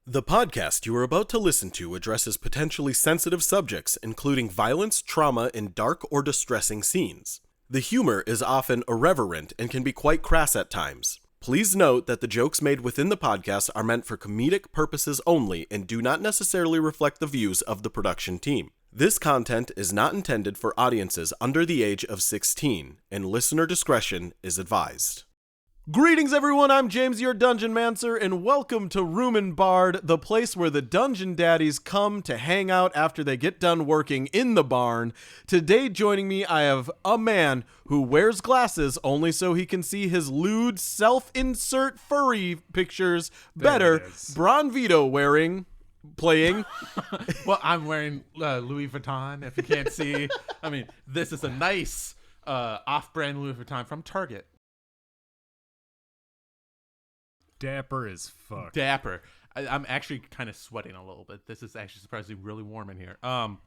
The podcast you are about to listen to addresses potentially sensitive subjects, including violence, trauma, and dark or distressing scenes. The humor is often irreverent and can be quite crass at times. Please note that the jokes made within the podcast are meant for comedic purposes only and do not necessarily reflect the views of the production team. This content is not intended for audiences under the age of 16, and listener discretion is advised. Greetings everyone, I'm James, your Dungeon Mancer, and welcome to Room and Bard, the place where the Dungeon Daddies come to hang out after they get done working in the barn. Today joining me, I have a man who wears glasses only so he can see his lewd self-insert furry pictures better. Bron Vito playing. Well, I'm wearing Louis Vuitton, if you can't see. I mean, this is a nice off-brand Louis Vuitton from Target. Dapper as fuck. Dapper. I'm actually kind of sweating a little bit. This is actually surprisingly really warm in here. I'm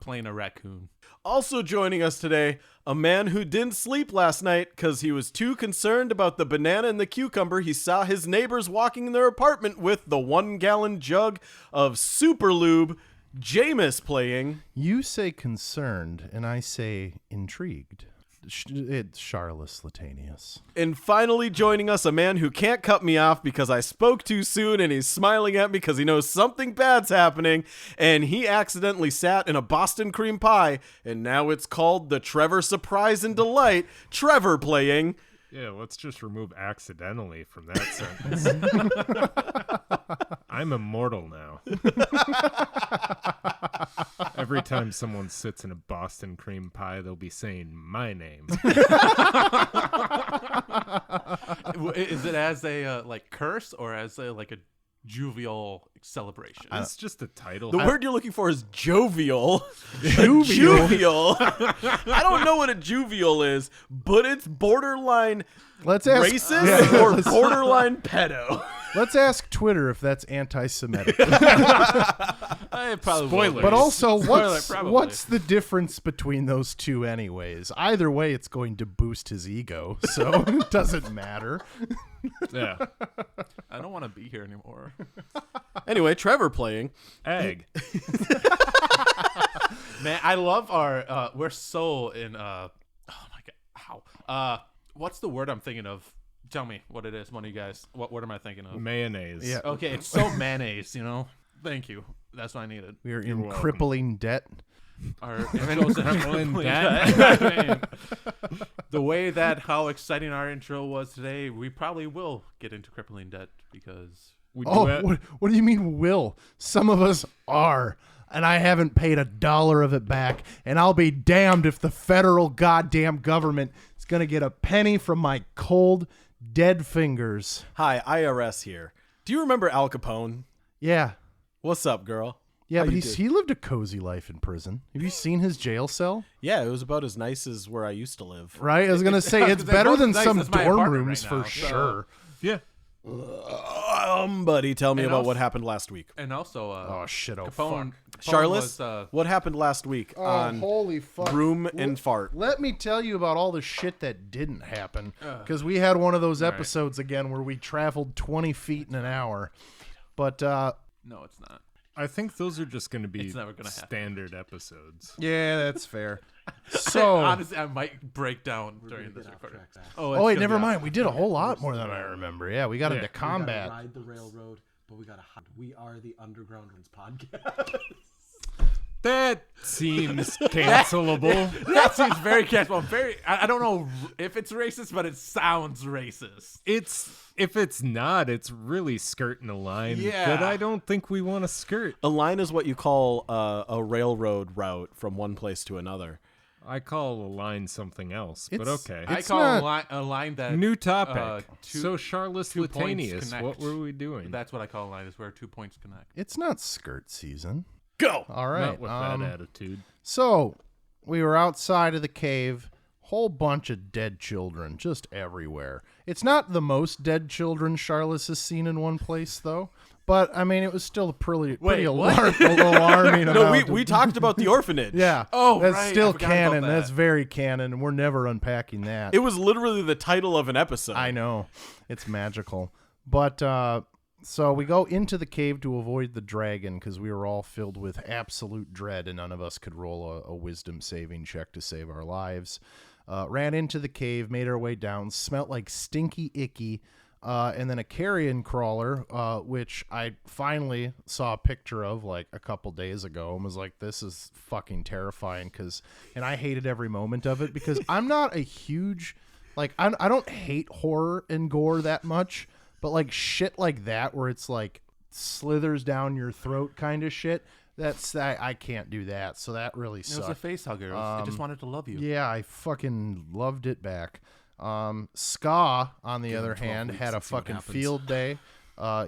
playing a raccoon. Also joining us today, a man who didn't sleep last night because he was too concerned about the banana and the cucumber he saw his neighbors walking in their apartment with, the 1-gallon jug of super lube. Jameis playing. You say concerned, and I say intrigued. It's Charles Latanius. And finally joining us, a man who can't cut me off because I spoke too soon, and he's smiling at me because he knows something bad's happening, and he accidentally sat in a Boston cream pie, and now it's called the Trevor Surprise and Delight. Trevor playing. Yeah, let's just remove accidentally from that sentence. I'm immortal now. Every time someone sits in a Boston cream pie, they'll be saying my name. Is it as a curse or as a jovial celebration? It's just a title. The word you're looking for is jovial. Jovial. I don't know what a jovial is, but it's borderline racist or borderline pedo. Let's ask Twitter if that's anti-Semitic. Probably. Spoilers. But also, what's the difference between those two anyways? Either way, it's going to boost his ego, so it doesn't matter. Yeah. I don't want to be here anymore. Anyway, Trevor playing. Egg. Man, I love our we're so in oh my god, how what's the word I'm thinking of? Tell me what it is, one of you guys. What word am I thinking of? Mayonnaise. Yeah. Okay, it's so mayonnaise, Thank you. That's what I needed. We are in welcome. crippling debt. Crippling debt. I mean, the way that how exciting our intro was today, we probably will get into crippling debt because We do what do you mean will? Some of us are. And I haven't paid $1 of it back, and I'll be damned if the federal goddamn government is going to get a penny from my cold, dead fingers. Hi, IRS here. Do you remember Al Capone? Yeah. What's up, girl? Yeah, How but you he lived a cozy life in prison. Have you seen his jail cell? Yeah, it was about as nice as where I used to live. Right? I was going to say, it's better than nice some as my dorm apartment rooms right for now, sure. Yeah. Buddy, tell me And about also- what happened last week. and also Oh, shit. Oh, Capone, fuck. Charles, was, what happened last week on holy fuck. Broom and Fart? Let me tell you about all the shit that didn't happen. Because we had one of those episodes again where we traveled 20 feet in an hour. But, no, it's not. I think those are just going to be It's never gonna happen. standard episodes. yeah, that's fair. So, Honestly, I might break down during this recording. oh, wait, never mind. We did a whole lot more than I remember. Yeah, we got into combat. Ride the railroad, but we gotta hunt. We are the Underground Runs podcast. That seems cancelable. That seems very casual. I don't know if it's racist, but it sounds racist. If it's not, it's really skirting a line Yeah. that I don't think we want to skirt. A line is what you call a railroad route from one place to another. I call a line something else, but okay. I It's call not- a line that New topic. two- So Charles 2 points Latanius, connect. what were we doing? That's what I call a line. Is where 2 points connect. It's not skirt season. Go! All right. Not with that attitude. So, we were outside of the cave. Whole bunch of dead children just everywhere. It's not the most dead children Charles has seen in one place, though. But, I mean, it was still a pretty what? alarming No, amount. we talked about the orphanage. Yeah. Oh, that's right, I still forgot about canon. that. That's very canon, and we're never unpacking that. It was literally the title of an episode. I know. It's magical. But So we go into the cave to avoid the dragon because we were all filled with absolute dread and none of us could roll a wisdom saving check to save our lives. Ran into the cave, made our way down, smelt like stinky icky, and then a carrion crawler, which I finally saw a picture of like a couple days ago and was like, this is fucking terrifying and I hated every moment of it because I'm not a huge, like, I don't hate horror and gore that much. But like shit like that where it's like slithers down your throat kind of shit, I can't do that. So that really sucked. It was a face hugger. It just wanted to love you. Yeah, I fucking loved it back. Ska, on the other hand, had a fucking field day.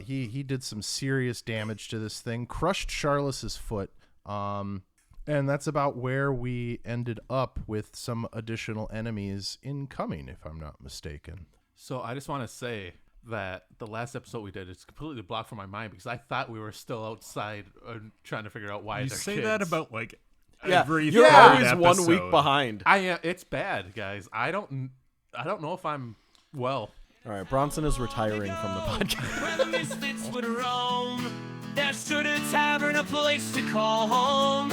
He did some serious damage to this thing, crushed Charles's foot. And that's about where we ended up with some additional enemies incoming, if I'm not mistaken. So I just want to say that the last episode we did is completely blocked from my mind because I thought we were still outside trying to figure out why You they're say kids. that about like Yeah, every you're third always 1 week episode. behind. It's bad, guys. I don't know if I'm well. All right, Bronson is retiring from the podcast. Where the misfits would roam, there stood a tavern, a place to call home.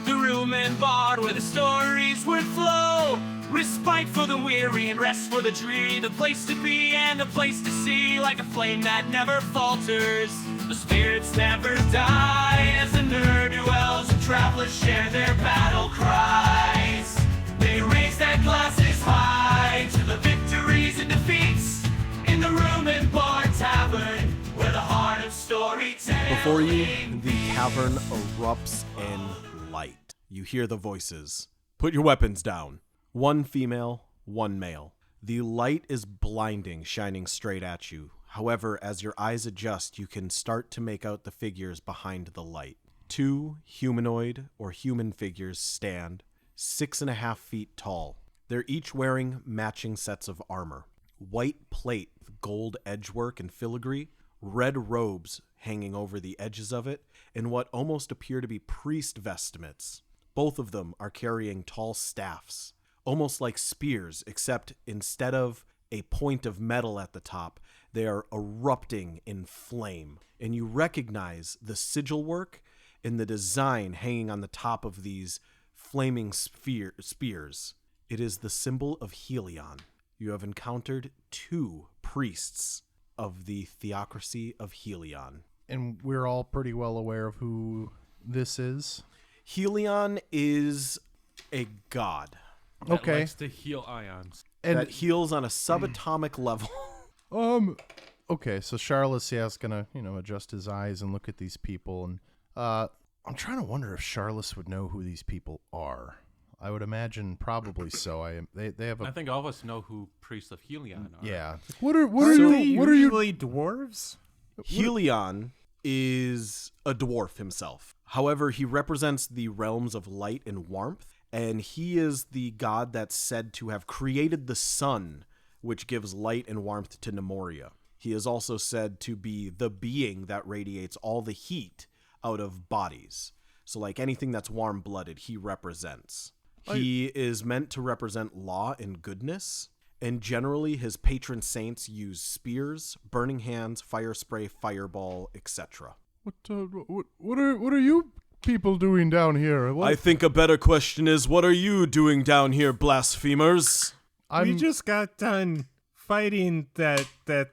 The room and bar where the stories would flow. Respite for the weary and rest for the dreary. The place to be and the place to see, like a flame that never falters. The spirits never die as the nerd dwells and travelers share their battle cries. They raise their glasses high to the victories and defeats in the room and bar tavern where the heart of storytelling. Before you, the cavern erupts in light. You hear the voices. Put your weapons down. 1 female, 1 male. The light is blinding, shining straight at you. However, as your eyes adjust, you can start to make out the figures behind the light. 2 humanoid or human figures stand, 6.5 feet tall. They're each wearing matching sets of armor. White plate with gold edgework and filigree, red robes hanging over the edges of it, and what almost appear to be priest vestments. Both of them are carrying tall staffs, almost like spears, except instead of a point of metal at the top, they are erupting in flame. And you recognize the sigil work and the design hanging on the top of these flaming spears. It is the symbol of Helion. You have encountered 2 priests of the theocracy of Helion. And we're all pretty well aware of who this is. Helion is a god That Okay. likes to heal ions. And that heals on a subatomic level. okay, so Charles, is gonna, adjust his eyes and look at these people, and I'm trying to wonder if Charles would know who these people are. I would imagine probably so. They have I a think all of us know who priests of Helion are. yeah. What are usually dwarves? Helion is a dwarf himself. However, he represents the realms of light and warmth, and he is the god that's said to have created the sun, which gives light and warmth to Nemoria. He is also said to be the being that radiates all the heat out of bodies. So like anything that's warm-blooded, he represents. He is meant to represent law and goodness, and generally his patron saints use spears, burning hands, fire spray, fireball, etc. What are you people doing down here? I think a better question is, what are you doing down here, blasphemers? We just got done fighting that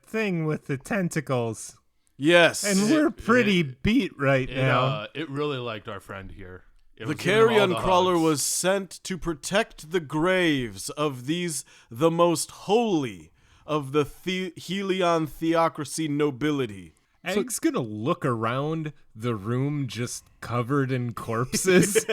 thing with the tentacles, Yes. and we're pretty beat right now. It really liked our friend here. It The was giving him all carrion the crawler hugs. was sent to protect the graves of these, the most holy of the Helion theocracy nobility. Egg's gonna look around the room just covered in corpses.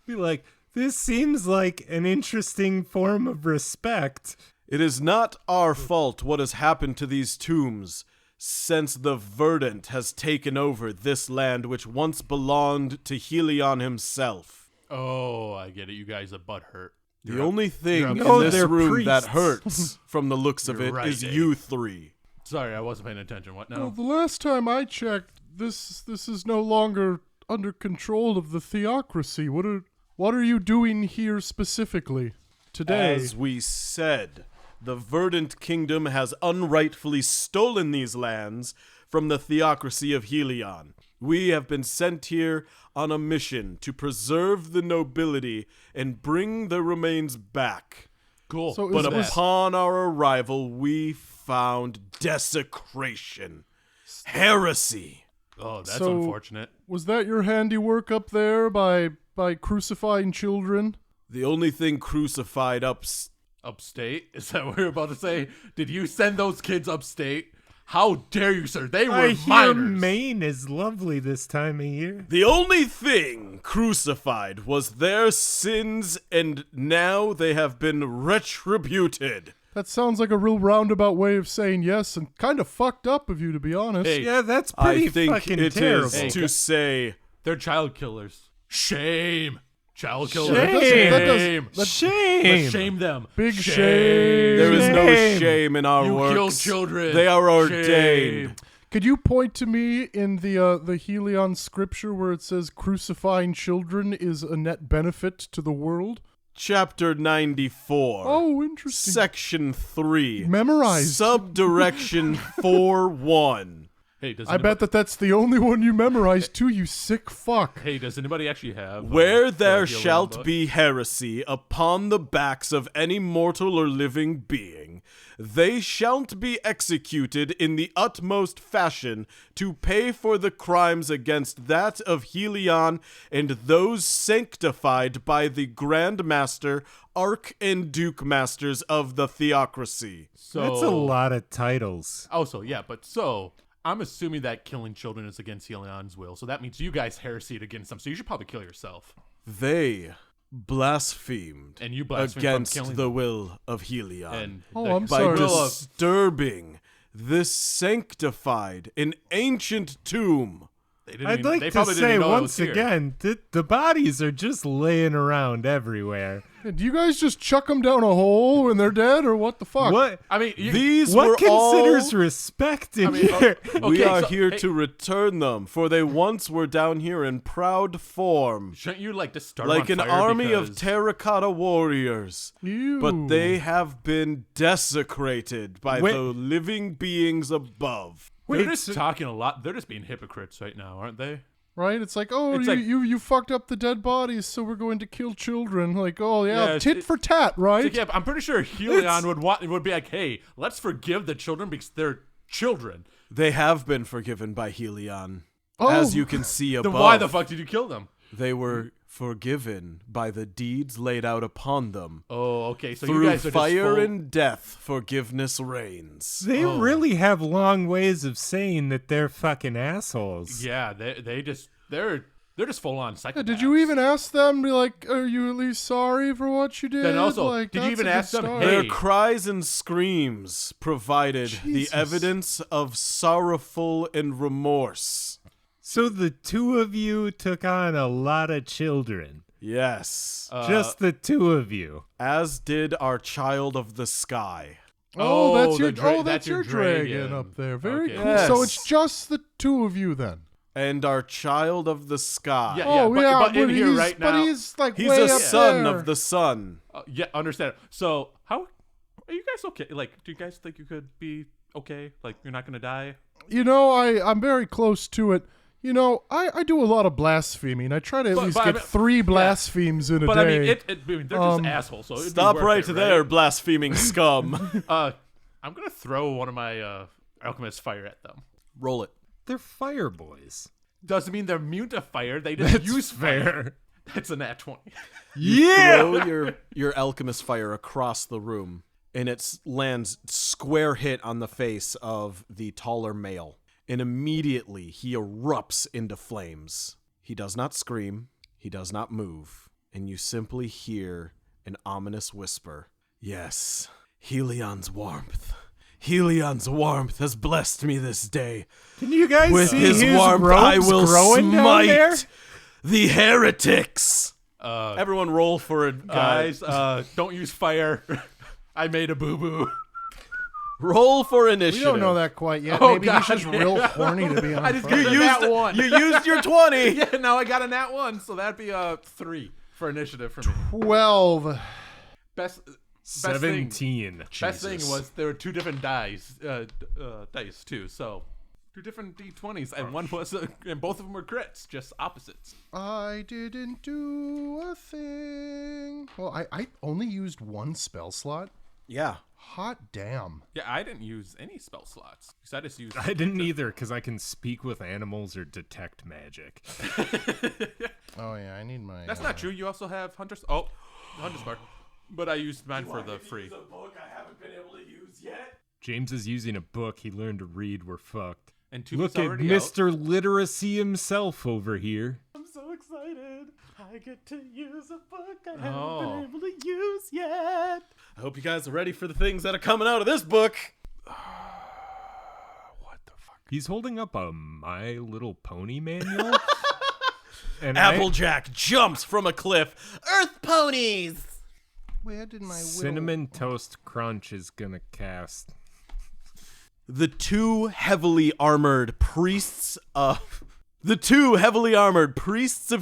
Be like, this seems like an interesting form of respect. It is not our fault what has happened to these tombs, since the verdant has taken over this land which once belonged to Helion himself. Oh, I get it. You guys are butthurt. The only thing in No, this they're room priests. that hurts from the looks of You're it right, is Dave. you 3. Sorry, I wasn't paying attention. What now? the last time I checked, this is no longer under control of the theocracy. What are you doing here specifically today? As we said, The Verdant Kingdom has unrightfully stolen these lands from the theocracy of Helion. We have been sent here on a mission to preserve the nobility and bring their remains back. Cool. So But is this- upon our arrival, we found desecration, heresy. Oh, that's So- unfortunate. Was that your handiwork up there by crucifying children? The only thing crucified Upstate? Is that what you're about to say? Did you send those kids upstate? How dare you, sir? They were I hear minors. Maine is lovely this time of year. The only thing crucified was their sins, and now they have been retributed. That sounds like a real roundabout way of saying yes, and kind of fucked up of you, to be honest. Hey, Yeah, that's pretty I think fucking it terrible. is to say They're child killers. Shame. Child killers. Shame. Shame. Shame. Let's shame them. Big shame. there is no Shame. shame in our You works. killed children. They are ordained. Shame. Could you point to me in the Helion scripture where it says crucifying children is a net benefit to the world? Chapter 94. Oh, interesting. Section 3. Memorized. Subdirection 4-1. Hey, does I bet that's the only one you memorized too, you sick fuck. Hey, does anybody actually have? Where there the shalt book? be heresy upon the backs of any mortal or living being, they shalt be executed in the utmost fashion to pay for the crimes against that of Helion and those sanctified by the Grand Master, Arch and Duke Masters of the Theocracy. So That's a lot of titles. Also, yeah, but so I'm assuming that killing children is against Helion's will. So that means you guys heresied against them. So you should probably kill yourself. They blasphemed And you blasphemed from against killing the them. will of Helion. And Oh, I'm by sorry. will of- disturbing this sanctified and ancient tomb. they didn't I'd even- like they to probably didn't say know it was once here. again that the bodies are just laying around everywhere. Do you guys just chuck them down a hole when they're dead, or what the fuck? What? I mean, These were What considers all... respect in I mean, here? We okay, are so- here hey, to return them, for they once were down here in proud form, Shouldn't you like to start like on an fire army because- of terracotta warriors. Ew. But they have been desecrated by Wait. the living beings above. They're Wait, just so- talking a lot. They're just being hypocrites right now, aren't they? Right? It's like, oh, It's you, like- you fucked up the dead bodies, so we're going to kill children. Like, oh yeah, Yeah, tit for tat, right? So, yeah, I'm pretty sure Helion would be like, hey, let's forgive the children because they're children. They have been forgiven by Helion. Oh. As you can see above, Then why the fuck did you kill them? they were forgiven by the deeds laid out upon them. Oh, okay. So you Through guys are fire just full- and death, forgiveness reigns. They really have long ways of saying that they're fucking assholes. Yeah, they're just full on psychopaths. Yeah, did you even ask them? Be like, are you at least sorry for what you did? Then also, like, did you that's even a good ask them, start. hey, Their cries and screams provided Jesus. the evidence of sorrowful and remorse. So the two of you took on a lot of children. Yes. Just the two of you. As did our child of the sky. Oh, that's Oh, your the dra- that's that's your your dragon dragon. up there. Very Okay. cool. Yes. So it's just the two of you then. And our child of the sky. Yeah, Oh yeah, but in here he's, right but now- he's like He's way a up son there. of the sun. yeah, understand. So how are you guys okay? Like, do you guys think you could be okay? Like, you're not gonna die? You know, I'm very close to it. You know, I do a lot of blaspheming. I try to at least but I get mean- 3 blasphemes in a But day. I mean, they're just assholes. So it'd be Stop worth right it, there, blaspheming scum. I'm gonna throw one of my alchemist fire at them. Roll it. They're fire boys. Doesn't mean they're immune to fire. They just use fire. Fair. That's a nat 20. Yeah. Throw your alchemist fire across the room, and it lands square hit on the face of the taller male. And immediately he erupts into flames. He does not scream, he does not move, and you simply hear an ominous whisper. Yes, Helion's warmth. Helion's warmth has blessed me this day. Can you guys With see his warmth, robes I will growing down there? smite the heretics. Everyone roll for it, Guys, don't use fire. I made a boo-boo. roll for we initiative. don't know that quite yet. Oh, Maybe God, he's just real horny to be on I just fire. got You a nat used, 1. you used your 20. Yeah, now I got a nat 1, so that'd be 3 for initiative for me. 12. Best. 17. Best thing was there were 2 different dice too. So 2 different d20s, and one was and both of them were crits, just opposites. I didn't do a thing. Well, I only used 1 spell slot. Yeah. Hot damn. Yeah, I didn't use any spell slots. I just used. I didn't either, because I can speak with animals or detect magic. Oh yeah, I need my. That's not true. You also have Hunter's. Oh, Hunter's Mark. But I used mine for the free. Use a book I haven't been able to use yet. James is using a book. He learned to read. We're fucked. And 2 Look at already Mr. Literacy himself over here. I'm so excited. I get to use a book I haven't been able to use yet. I hope you guys are ready for the things that are coming out of this book. What the fuck? He's holding up a My Little Pony manual. And Applejack jumps from a cliff. Earth ponies. Where did my Cinnamon Toast Crunch is gonna cast. The two heavily armored priests of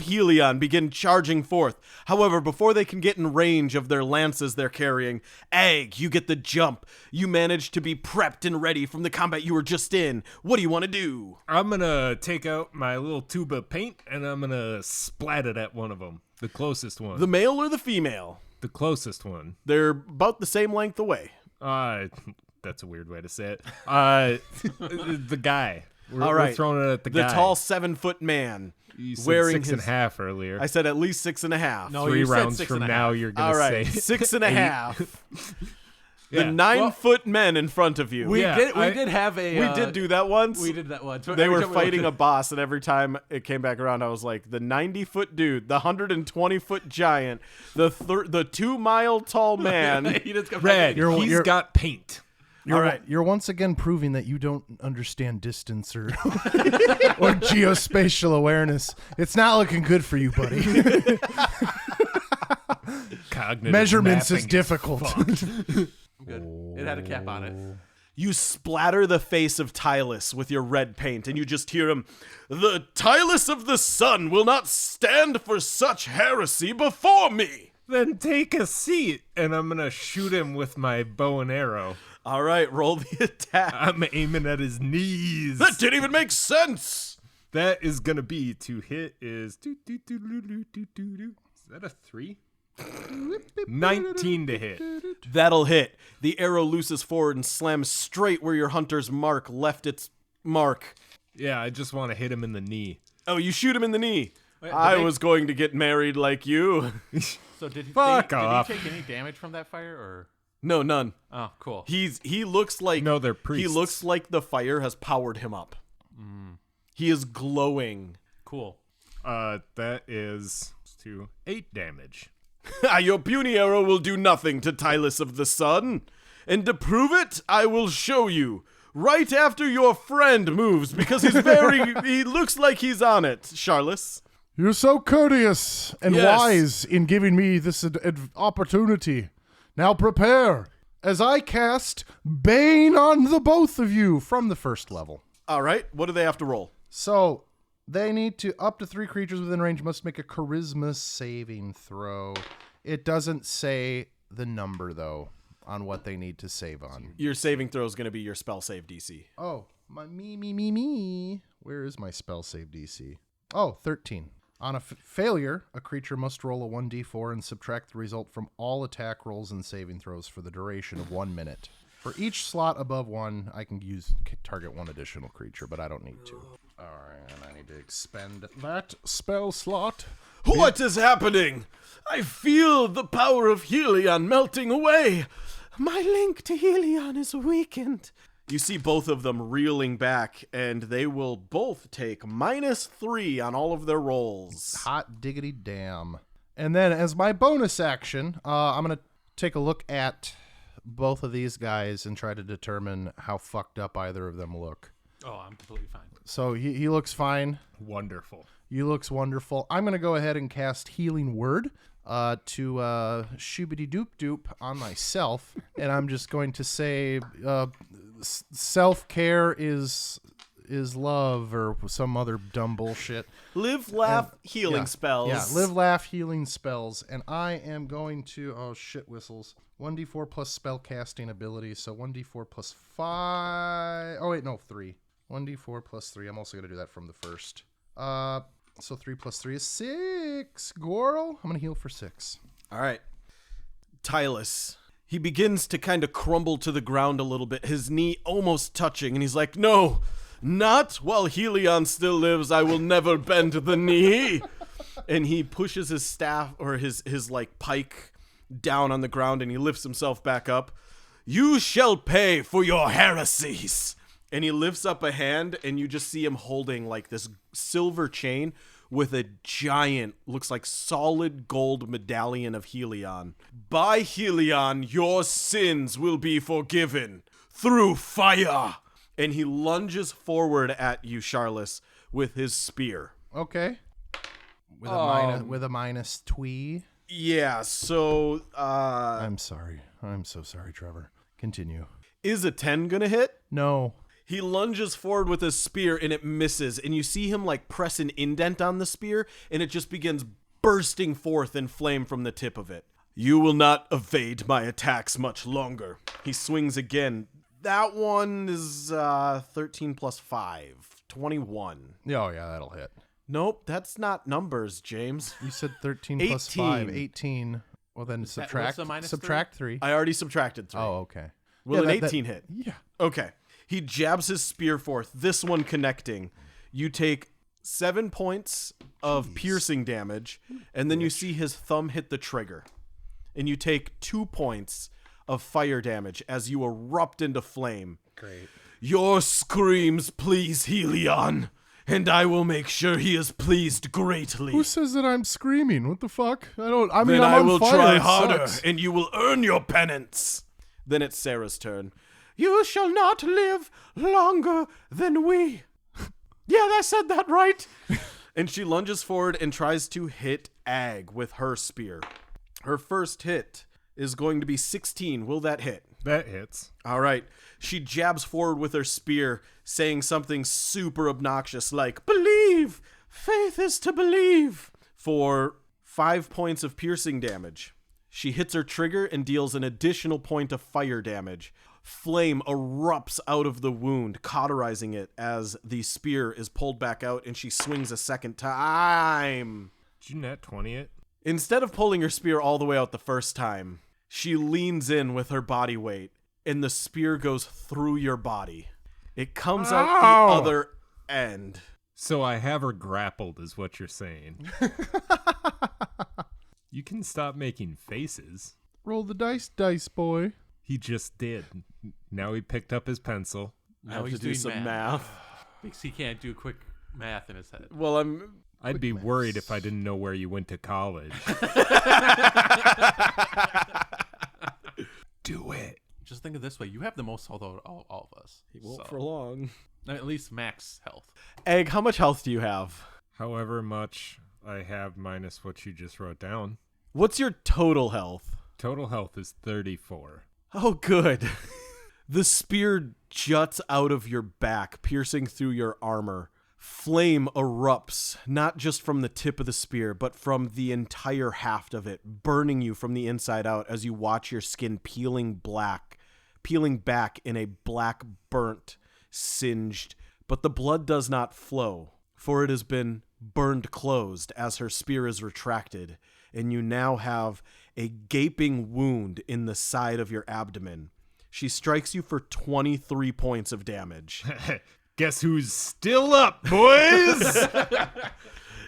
Helion begin charging forth. However, before they can get in range of their lances they're carrying, Egg, you get the jump. You manage to be prepped and ready from the combat you were just in. What do you want to do? I'm gonna take out my little tube of paint and I'm gonna splat it at one of them. The closest one. The male or the female? The closest one. They're about the same length away. That's a weird way to say it. The guy. We're throwing it at the guy. The tall 7-foot man. You said wearing 6.5 earlier. I said at least 6.5. No, 3 you said rounds 6.5. from now, you're gonna All right, say 6.5. The Yeah. 9-foot men in front of you. We Yeah, did have a. We did do that once. We did that once. They were fighting a boss, and every time it came back around, I was like, the 90-foot dude, the 120-foot giant, the 2-mile tall man. Red. He's got paint. You're once again proving that you don't understand distance or or geospatial awareness. It's not looking good for you, buddy. Cognitive Measurements is mapping difficult. Good. It had a cap on it. You splatter the face of Tylus with your red paint, and you just hear him, "The Tylus of the Sun will not stand for such heresy before me." Then take a seat, and I'm gonna shoot him with my bow and arrow. All right, roll the attack. I'm aiming at his knees. That didn't even make sense. That is gonna be to hit is is that a 3? 19 to hit. That'll hit. The arrow looses forward and slams straight where your hunter's mark left its mark. Yeah, I just want to hit him in the knee. Oh, you shoot him in the knee. Wait, I was going to get married like you. So did he Fuck off. take any damage from that fire, or? No, none. Oh, cool. He looks like No, they're priests. He looks like the fire has powered him up. He is glowing. Cool. That is 8 damage. Your puny arrow will do nothing to Tylus of the Sun. And to prove it, I will show you. Right after your friend moves, because he looks like he's on it, Charles. You're so courteous and Yes. wise in giving me this opportunity. Now prepare as I cast Bane on the both of you from the first level. All right, what do they have to roll? So they need to, up to 3 creatures within range must make a charisma saving throw. It doesn't say the number, though, on what they need to save on. Your saving throw is going to be your spell save DC. Oh, my me. Where is my spell save DC? Oh, 13. On a failure, a creature must roll a 1d4 and subtract the result from all attack rolls and saving throws for the duration of 1 minute. For each slot above 1, I can target 1 additional creature, but I don't need to. All right, and I need to expend that spell slot. What is happening? I feel the power of Helion melting away. My link to Helion is weakened. You see both of them reeling back, and they will both take -3 on all of their rolls. Hot diggity damn. And then as my bonus action, I'm going to take a look at both of these guys and try to determine how fucked up either of them look. Oh, I'm completely fine. So he looks fine. Wonderful. You looks wonderful. I'm going to go ahead and cast Healing Word to shoobity-doop-doop on myself. And I'm just going to say self-care is is love or some other dumb bullshit. Live, laugh, healing Yeah. spells. Yeah, live, laugh, healing spells. And I am going to, oh shit whistles, 1d4 plus spell casting ability. So 1d4 plus 5. Oh, wait, no, 3. 1d4 plus 3. I'm also going to do that from the first. So 3 plus 3 is 6. Gorl, I'm going to heal for 6. All right. Tylus. He begins to kind of crumble to the ground a little bit, his knee almost touching, and he's like, no, not while Helion still lives. I will never bend the knee. And he pushes his staff or his like pike down on the ground, and he lifts himself back up. You shall pay for your heresies. And he lifts up a hand, and you just see him holding like this silver chain with a giant, looks like solid gold medallion of Helion. By Helion, your sins will be forgiven through fire. And he lunges forward at you, Charles, with his spear. Okay. With a minus twee. Yeah, so I'm sorry. I'm so sorry, Trevor. Continue. is a 10 gonna hit? No. He lunges forward with his spear and it misses, and you see him like press an indent on the spear, and it just begins bursting forth in flame from the tip of it. You will not evade my attacks much longer. He swings again. That one is 13 plus 5, 21. Oh, yeah, that'll hit. Nope, that's not numbers, James. You said 13 plus 5, 18. Well, then what's subtract the minus subtract 3. I already subtracted 3. Oh, okay. Will Yeah, an that- 18 hit? Yeah. Okay. He jabs his spear forth, this one connecting. You take 7 points of piercing damage, and then you see his thumb hit the trigger. And you take 2 points of fire damage as you erupt into flame. Great. Your screams please Helion, and I will make sure he is pleased greatly. Who says that I'm screaming? What the fuck? I mean, Then I'm I on will fire. try It harder, sucks. and you will earn your penance. Then it's Sarah's turn. You shall not live longer than we. Yeah, I said that right. And she lunges forward and tries to hit Ag with her spear. Her first hit is going to be 16. Will that hit? That hits. All right. She jabs forward with her spear, saying something super obnoxious like, believe! Faith is to believe! For 5 points of piercing damage. She hits her trigger and deals an additional point of fire damage. Flame erupts out of the wound, cauterizing it as the spear is pulled back out, and she swings a second time. Did you net 20 it? Instead of pulling her spear all the way out the first time, she leans in with her body weight, and the spear goes through your body. It comes out the other end. So I have her grappled, is what you're saying. You can stop making faces. Roll the dice, boy. He just did. Now he picked up his pencil. I have to he's do doing some math. Because he can't do quick math in his head. Well, I'd be worried if I didn't know where you went to college. Do it. Just think of it this way: you have the most health out of all of us. He won't So, for long. at least max health. Egg, how much health do you have? However much I have minus what you just wrote down. What's your total health? Total health is 34. Oh, good. The spear juts out of your back, piercing through your armor. Flame erupts, not just from the tip of the spear, but from the entire haft of it, burning you from the inside out as you watch your skin peeling back in a black, burnt, singed. But the blood does not flow, for it has been burned closed as her spear is retracted, and you now have a gaping wound in the side of your abdomen. She strikes you for 23 points of damage. Guess who's still up, boys?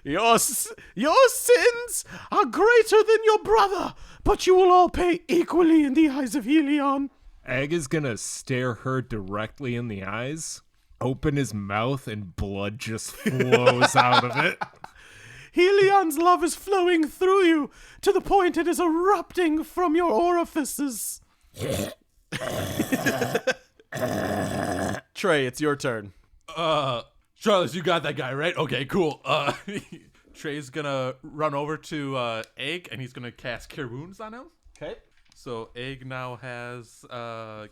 Your sins are greater than your brother, but you will all pay equally in the eyes of Helion. Egg is gonna stare her directly in the eyes, open his mouth, and blood just flows out of it. Helion's love is flowing through you to the point it is erupting from your orifices. Trey, it's your turn. Charles, you got that guy, right? Okay, cool. Trey's gonna run over to Egg, and he's gonna cast Cure Wounds on him. Okay. So Egg now has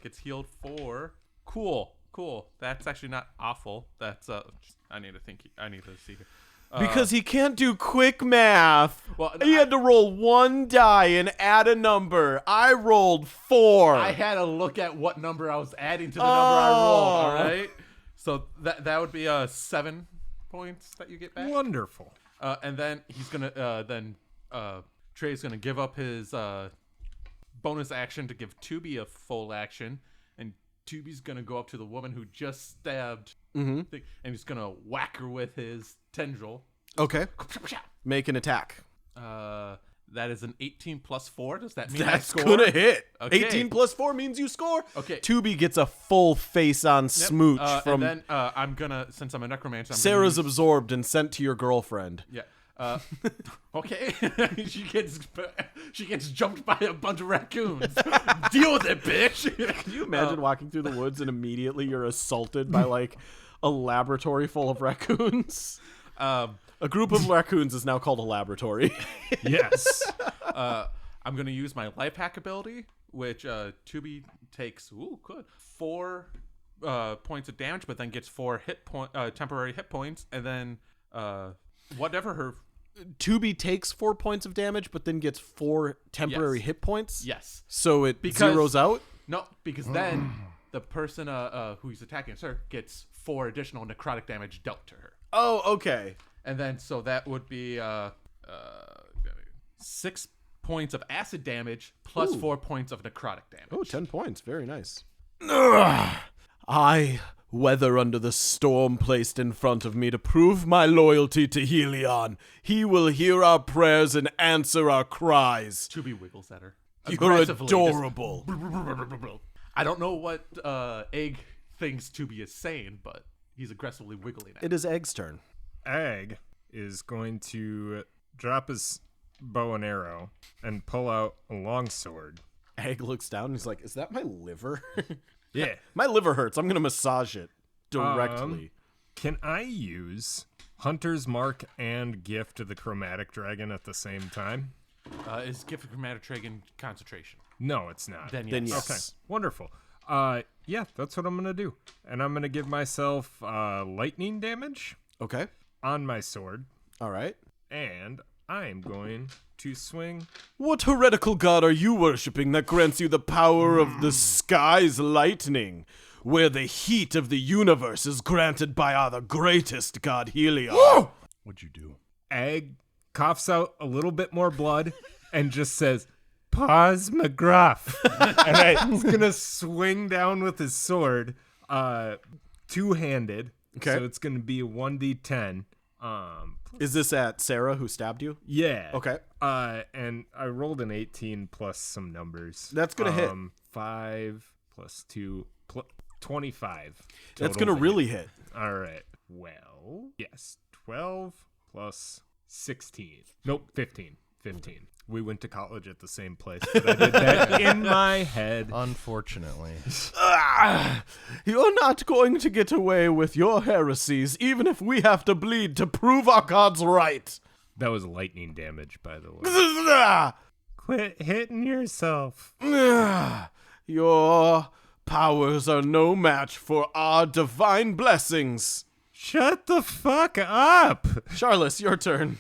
gets healed for 4 cool. That's actually not awful. That's I need to see here. Because he can't do quick math. Well, He had to roll one die and add a number. I rolled 4. I had to look at what number I was adding to the number I rolled. All Oh. right. So that would be 7 points that you get back. Wonderful. And then he's gonna Trey's gonna give up his bonus action to give Tubi a full action, and Tubi's gonna go up to the woman who just stabbed, and he's gonna whack her with his tendril. Okay. Make an attack. That is an 18 plus 4. Does that mean I That's score? gonna hit. Okay. 18 plus 4 means you score. Okay. Tubi gets a full face-on Yep. smooch from and then I'm gonna, since I'm a necromancer, Sarah's absorbed and sent to your girlfriend. Yeah. Okay. she gets jumped by a bunch of raccoons. Deal with it, bitch. Can you imagine walking through the woods and immediately you're assaulted by like a laboratory full of raccoons? A group of raccoons is now called a laboratory. Yes. I'm gonna use my life hack ability, which Tubi takes 4 points of damage, but then gets 4 temporary hit points, and then whatever her. Tubi takes 4 points of damage, but then gets 4 temporary Yes. hit points. Yes. So it Because- zeroes out. No, because then the person who he's attacking, sir, gets 4 additional necrotic damage dealt to her. Oh, okay. And then, so that would be 6 points of acid damage plus 4 points of necrotic damage. Oh, 10 points. Very nice. I weather under the storm placed in front of me to prove my loyalty to Helion. He will hear our prayers and answer our cries. Tubi wiggles at her. You're Aggressively, just- adorable. I don't know what Egg thinks Tubi is saying, but he's aggressively wiggling at It is Egg's turn. Egg is going to drop his bow and arrow and pull out a longsword. Egg looks down and he's like, is that my liver? Yeah. My liver hurts. I'm going to massage it directly. Can I use Hunter's Mark and Gift of the Chromatic Dragon at the same time? Is Gift of Chromatic Dragon concentration? No, it's not. Then yes. Then yes. Okay, wonderful. Yeah, that's what I'm going to do. And I'm going to give myself lightning damage Okay. on my sword. All right. And I'm going to swing. What heretical god are you worshipping that grants you the power of the sky's lightning, where the heat of the universe is granted by our the greatest god Helion? What'd you do? Egg coughs out a little bit more blood and just says, "Pause, McGruff." And he's going to swing down with his sword, two-handed. Okay. So it's going to be a 1d10. Is this at Sarah who stabbed you? Yeah. Okay. And I rolled an 18 plus some numbers. That's gonna hit. 5 plus 2, 25. That's total going to to really hit. All right. Well, yes. 12 plus 16. Nope, 15. 15. We went to college at the same place, but I did that in my head. Unfortunately. You're not going to get away with your heresies, even if we have to bleed to prove our gods right. That was lightning damage, by the way. Quit hitting yourself. Your powers are no match for our divine blessings. Shut the fuck up. Charles, your turn.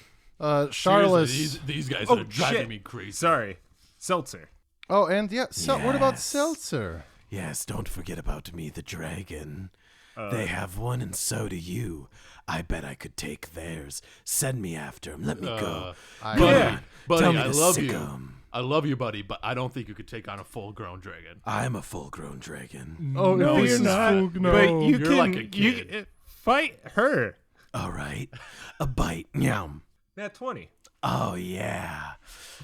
Charles. These guys Oh, are driving shit. me crazy. Sorry. Seltzer. Oh, and yeah. What about Yes. Seltzer? Yes, don't forget about me, the dragon. They have one, and so do you. I bet I could take theirs. Send me after him. Let me go. Buddy, Tell me I to love sick you. 'em. I love you, buddy, but I don't think you could take on a full-grown dragon. I'm a full-grown dragon. Oh, No, this you're is not. Foog- no. But you You're can like a kid. You, fight her. All right, a bite. Yum. Nat 20. Oh, yeah.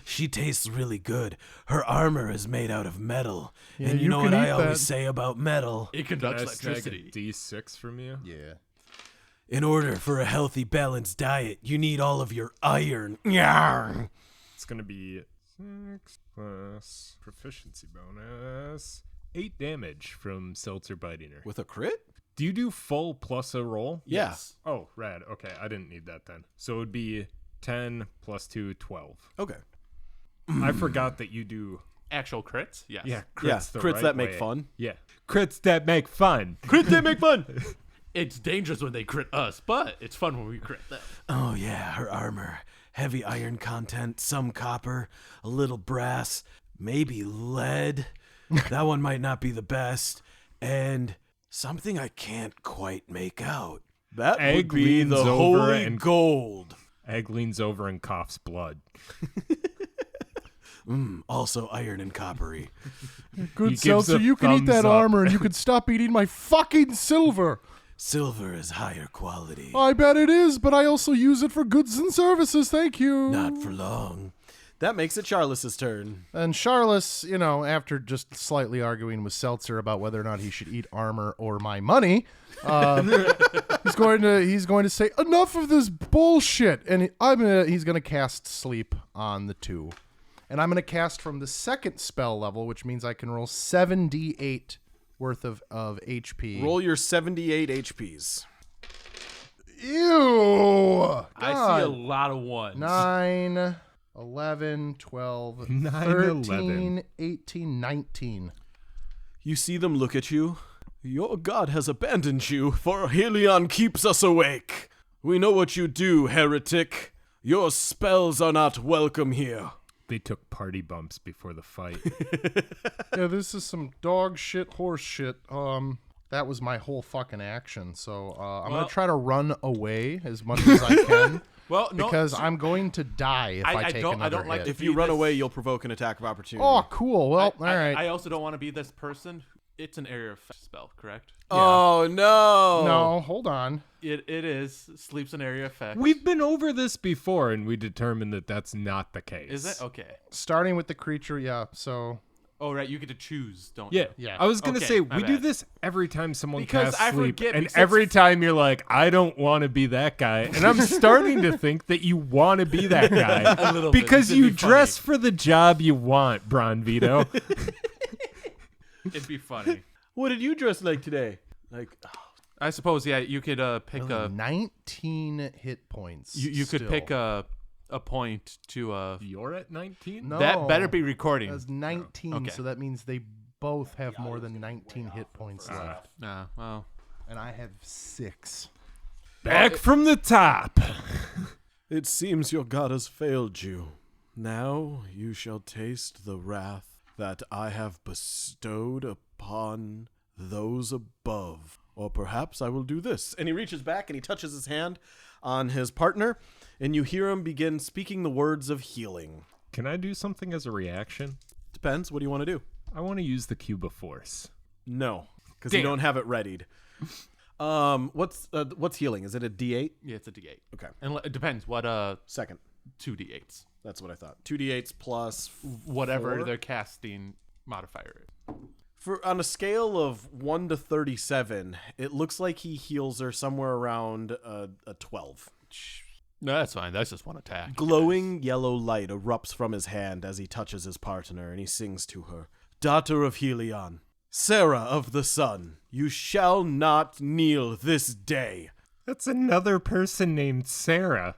She tastes really good. Her armor is made out of metal. Yeah, and you you know can what I eat always that. say about metal? It conducts Can I snag a electricity. D6 from you? Yeah. In order for a healthy, balanced diet, you need all of your iron. Yarr. It's going to be 6 plus proficiency bonus. 8 damage from Seltzer biting her. With a crit? Do you do full plus a roll? Yeah. Yes. Oh, rad. Okay, I didn't need that then. So it would be 10 plus 2, 12. Okay. I forgot that you do actual crits. Yes. Yeah, Yeah, crits, the crits right that make way. fun. Yeah, crits that make fun. Crits that make fun. It's dangerous when they crit us, but it's fun when we crit them. Oh yeah, her armor. Heavy iron content, some copper, a little brass, maybe lead. That one might not be the best. And something I can't quite make out. That Egg would be leans the over holy and- gold. Egg leans over and coughs blood. Also iron and coppery. Good gives seltzer, a you can eat that thumbs up. armor and you can stop eating my fucking silver. Silver is higher quality. I bet it is, but I also use it for goods and services. Thank you. Not for long. That makes it Charles's turn. And Charles, after just slightly arguing with Seltzer about whether or not he should eat armor or my money, he's going to say enough of this bullshit, and he's going to cast Sleep on the 2, and I'm going to cast from the second spell level, which means I can roll 7d8 worth of HP. Roll your 78 HPs. Ew! I see a lot of ones. 9, 11, 12, 9, 13, 11. 18, 19. You see them look at you. Your god has abandoned you, for Helion keeps us awake. We know what you do, heretic. Your spells are not welcome here. They took party bumps before the fight. Yeah, this is some dog shit, horse shit. That was my whole fucking action. So I'm gonna try to run away as much as I can. Well, no, because I'm going to die if I take another I don't like hit. If you run away, you'll provoke an attack of opportunity. Oh, cool. Well, all right. I also don't want to be this person. It's an area effect spell, correct? Oh, no. No, hold on. It is. Sleep's an area effect. We've been over this before, and we determined that that's not the case. Is it? Okay. Starting with the creature, yeah. So Oh, right. You get to choose, don't Yeah, you? Yeah. I was gonna Okay, say my we do bad. this every time someone Because casts I sleep, forget, and because every it's- time you're like, I don't want to be that guy, and I'm starting to think that you want to be that guy A little bit. because It'd you be dress for the job you want, Bron Vito. It'd be funny. What did you dress like today? Like, I suppose, yeah, you could pick a... 19 hit points. You could still. pick a point to... You're at 19. No, That better be recording. That's 19, Okay. so that means they both have more than 19 hit points left. Nah, well... And I have 6. Back from the top. it seems your god has failed you. Now you shall taste the wrath that I have bestowed upon those above. Or perhaps I will do this. And he reaches back and he touches his hand on his partner, and you hear him begin speaking the words of healing. Can I do something as a reaction? Depends. What do you want to do? I want to use the cube of force. No, because you Damn. don't have it readied. What's healing? Is it a D8? Yeah, it's a D8. Okay. And it depends what Second. 2 D8s. That's what I thought. 2d8s plus Whatever 4? their casting modifier is. For on a scale of 1 to 37, it looks like he heals her somewhere around a 12. No, that's fine. That's just one attack. Glowing yellow light erupts from his hand as he touches his partner, and he sings to her, "Daughter of Helion, Sarah of the sun, you shall not kneel this day." That's another person named Sarah.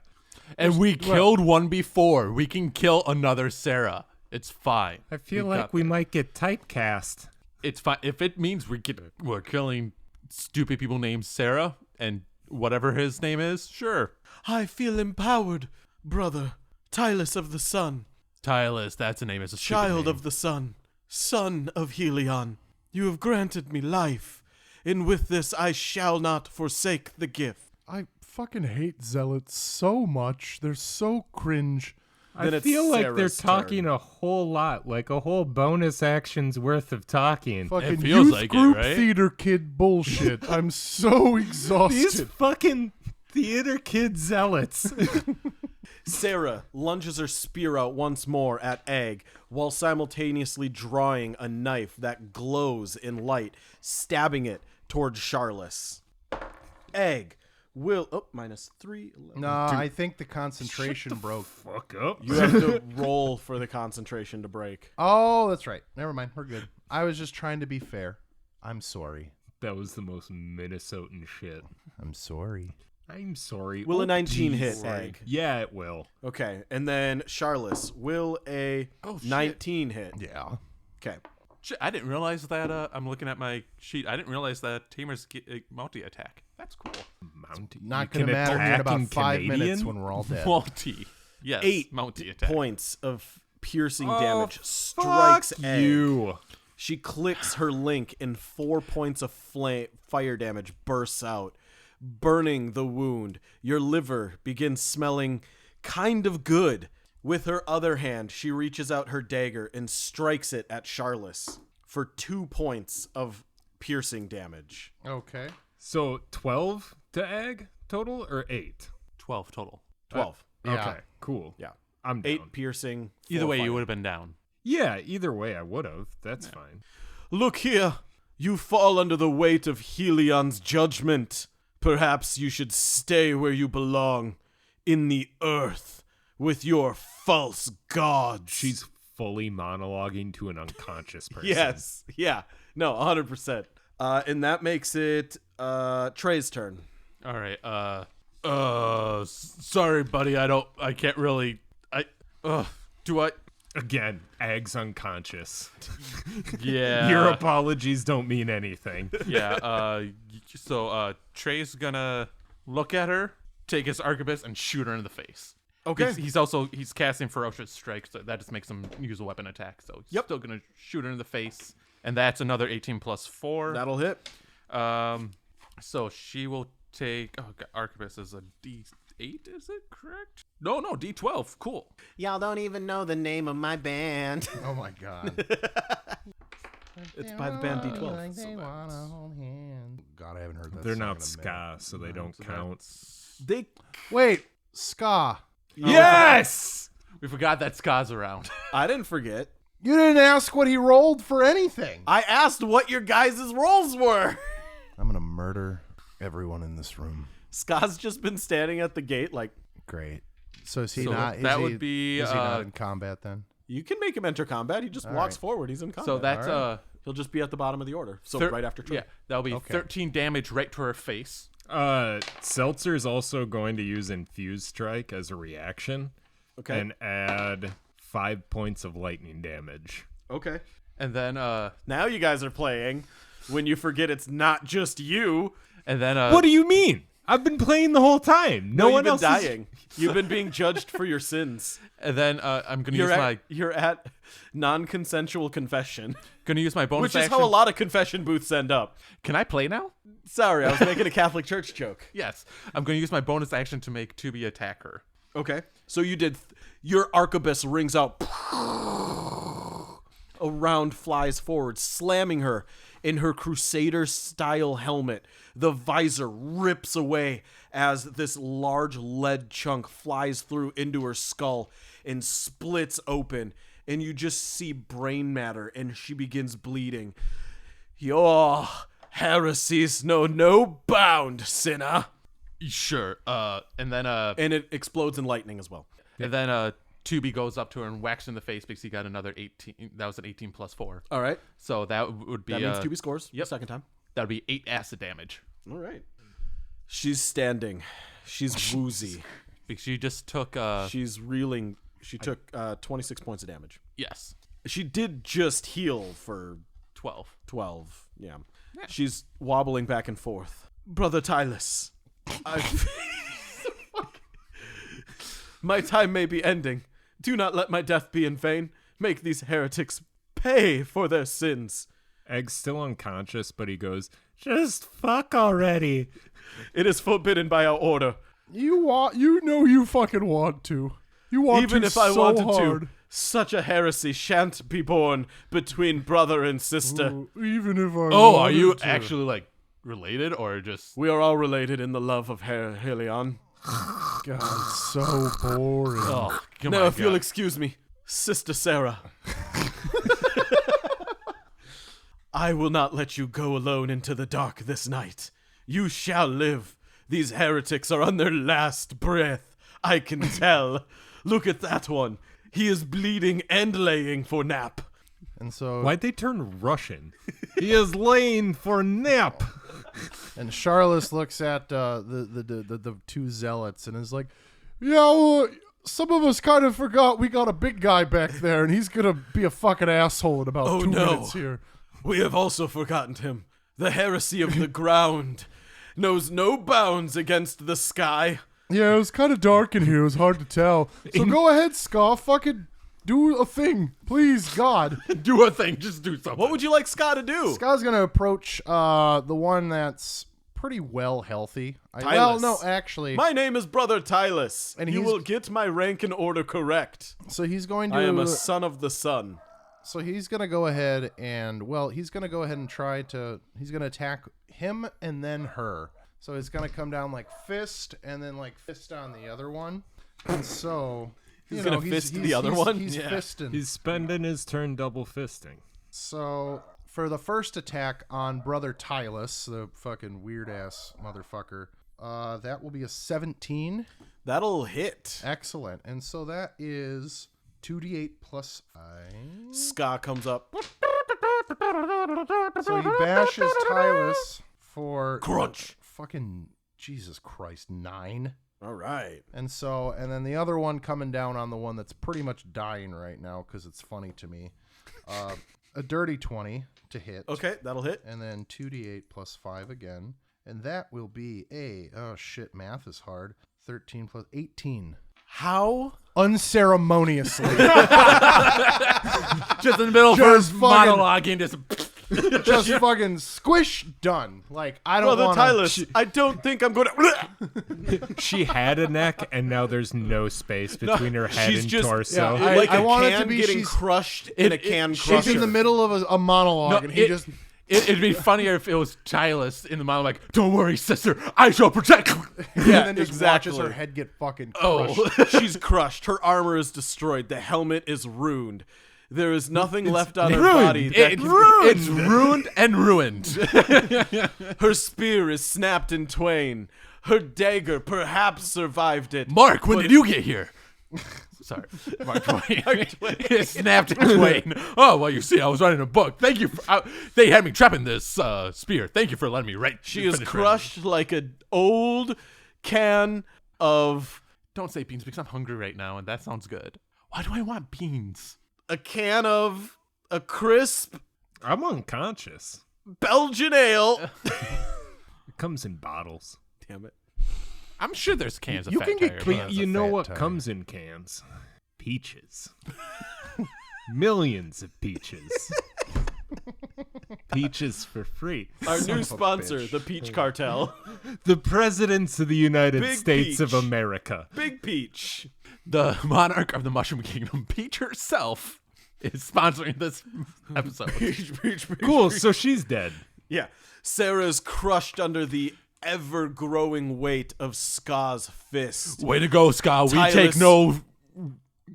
And we killed one before. We can kill another Sarah. It's fine. I feel We got like we that. might get typecast. It's fine. If it means we're killing stupid people named Sarah and whatever his name is, sure. I feel empowered, brother, Tylus of the sun, Tylus, that's a name. It's a stupid child name. of the sun, son of Helion. You have granted me life, and with this I shall not forsake the gift. I fucking hate zealots so much. They're so cringe. Then I it's feel like they're Sarah's talking turn. a whole lot, like a whole bonus action's worth of talking. Fucking feels youth like it, group right? theater kid bullshit. I'm so exhausted. These fucking theater kid zealots. Sarah lunges her spear out once more at Egg, while simultaneously drawing a knife that glows in light, stabbing it towards Charles. Egg will... Oh, -3. 11. No, I think the concentration broke. Fuck up. You have to roll for the concentration to break. Oh, that's right. Never mind. We're good. I was just trying to be fair. I'm sorry. That was the most Minnesotan shit. I'm sorry. I'm sorry. Will a 19 hit, geez. Egg? Yeah, it will. Okay, and then Charles, will a 19 hit? Yeah. Okay. Shit, I didn't realize that. I'm looking at my sheet. I didn't realize that Tamers get a multi attack. That's cool. Not going to matter here in about 5 minutes when we're all dead. Multi. Yes. 8 multi attack. points of piercing damage strikes Fuck Egg. you. She clicks her link and 4 points of fire damage bursts out, burning the wound. Your liver begins smelling kind of good. With her other hand, she reaches out her dagger and strikes it at Charles for 2 points of piercing damage. Okay. So 12 to Egg total or 8? 12 total. 12. Yeah. Okay, cool. Yeah. I'm down. 8 piercing. Either 4 way, fire. you would have been down. Yeah, either way I would have. That's fine. Look here. You fall under the weight of Helion's judgment. Perhaps you should stay where you belong, in the earth, with your false gods. She's fully monologuing to an unconscious person. Yes. Yeah. No, 100%. And that makes it Trey's turn. All right. Sorry, buddy. I can't really. Do I? Again, Egg's unconscious. Yeah. Your apologies don't mean anything. Yeah. So Trey's gonna look at her, take his arquebus, and shoot her in the face. Okay. He's casting ferocious strike, so that just makes him use a weapon attack. So he's still gonna shoot her in the face, and that's another 18 plus 4. That'll hit. So she will take. Oh, God, arquebus is a D8. Is it correct? No, D12. Cool. Y'all don't even know the name of my band. Oh, my God. It's by the band D12. God, I haven't heard that They're song not in a ska, minute. so they don't count. They Wait, ska. Yes! We forgot that Ska's around. I didn't forget. You didn't ask what he rolled for anything. I asked what your guys' roles were. I'm going to murder everyone in this room. Scott's just been standing at the gate like, Great. So is he So not? Is that he, would be, Is he not in combat then? you can make him enter combat. He just walks right. forward. He's in combat. So that's All He'll just be at the bottom of the order. So right after Trey. Yeah, that'll be Okay. 13 damage right to her face. Seltzer's also going to use Infused Strike as a reaction. Okay. And add 5 points of lightning damage. Okay. And then Now you guys are playing when you forget it's not just you. What do you mean? I've been playing the whole time. No one you've else been is- dying. You've been being judged for your sins. and then I'm gonna use my You're at non-consensual confession, bonus which is action. how a lot of confession booths end up. Can I play now? Sorry, I was making a Catholic Church joke. Yes. I'm gonna use my bonus action to make Tubi attack her. Okay. So you did. Your arquebus rings out. A round flies forward, slamming her in her Crusader-style helmet. The visor rips away as this large lead chunk flies through into her skull and splits open. And you just see brain matter, and she begins bleeding. Your heresies know no bound, sinner. Sure. And then And it explodes in lightning as well. Tubi goes up to her and whacks her in the face because he got another 18. That was an 18 plus 4. All right. So that would be That means Tubi scores. Yep. Second time. That would be 8 acid damage. All right. She's standing. She's woozy. Because she just took She's reeling. She took 26 points of damage. yes, She did just heal for 12. 12. Yeah. She's wobbling back and forth. Brother Tylus, my time may be ending. Do not let my death be in vain. Make these heretics pay for their sins. Egg's still unconscious, but he goes, just fuck already. It is forbidden by our order. You fucking want to. You want Even to if I so wanted hard. to, such a heresy shan't be born between brother and sister. Even if I Oh, are wanted you to. actually like related or just? We are all related in the love of Helion. God, so boring. Oh, come Now, on, if you'll God. excuse me, Sister Sarah. I will not let you go alone into the dark this night. You shall live. These heretics are on their last breath. I can tell. Look at that one. He is bleeding and laying for nap. And so Why'd they turn Russian? He is laying for nap. And Charles looks at the two zealots and is like, yeah, well, some of us kind of forgot we got a big guy back there, and he's going to be a fucking asshole in about 2 minutes here. We have also forgotten him. The heresy of the ground knows no bounds against the sky. Yeah, it was kind of dark in here. It was hard to tell. So go ahead, Ska. Fucking do a thing. Please, God. Do a thing. Just do something. What would you like Ska to do? Ska's going to approach the one that's pretty well healthy. Well, no, actually. My name is Brother Tylus, And and you he's- will get my rank and order correct. So he's going to... I am a son of the sun. So he's going to go ahead and, he's going to go ahead and he's going to attack him and then her. So it's going to come down like fist and then like fist on the other one. And so, He's gonna fist the other one? He's Yeah. fisting. He's spending his turn double fisting. So for the first attack on Brother Tylus, the fucking weird ass motherfucker, that will be a 17. That'll hit. Excellent. And so that is 2d8 plus 5. Ska comes up. So he bashes Tylus for Crunch. Fucking Jesus Christ, 9. All right. And then the other one coming down on the one that's pretty much dying right now because it's funny to me. A dirty 20 to hit. Okay, that'll hit. And then 2d8 plus 5 again. And that will be oh shit, math is hard. 13 plus 18. How? Unceremoniously. Just in the middle of her Just fucking- monologuing, just fucking squish, done. Like, I don't Brother want Tylus, I don't think I'm going to... She had a neck, and now there's no space between her head she's and just- torso. yeah, like I a want it can to be getting she's- crushed in a can crusher. She's in the middle of a monologue, and he just... It'd be funnier if it was Tylus in the monologue. Like, don't worry, sister, I shall protect. and then just exactly. watches her head get fucking crushed. Oh, She's crushed. Her armor is destroyed. The helmet is ruined. There is nothing left on her ruined. body. That it's ruined and ruined. Her spear is snapped in twain. Her dagger perhaps survived it. Mark, when but did you get here? Sorry, Mark Twain. It snapped in twain. Oh, well, you see, I was writing a book. Thank you. They had me trapped in this spear. Thank you for letting me write. She is crushed like an old can of... Don't say beans because I'm hungry right now, and that sounds good. Why do I want beans? A can of a crisp I'm unconscious. Belgian ale. It comes in bottles. Damn it. I'm sure there's cans of You fat can get tire, clean- but- That's You a know fat what tire. comes in cans? Peaches. Millions of peaches. Peaches for free. Our Son new of a sponsor, bitch. the Peach Cartel. The presidents of the United Big States of peach. America. Big Peach. The monarch of the Mushroom Kingdom, Peach herself, is sponsoring this episode. Peach. Cool, so she's dead. Yeah. Sarah is crushed under the ever-growing weight of Ska's fist. Way to go, Ska.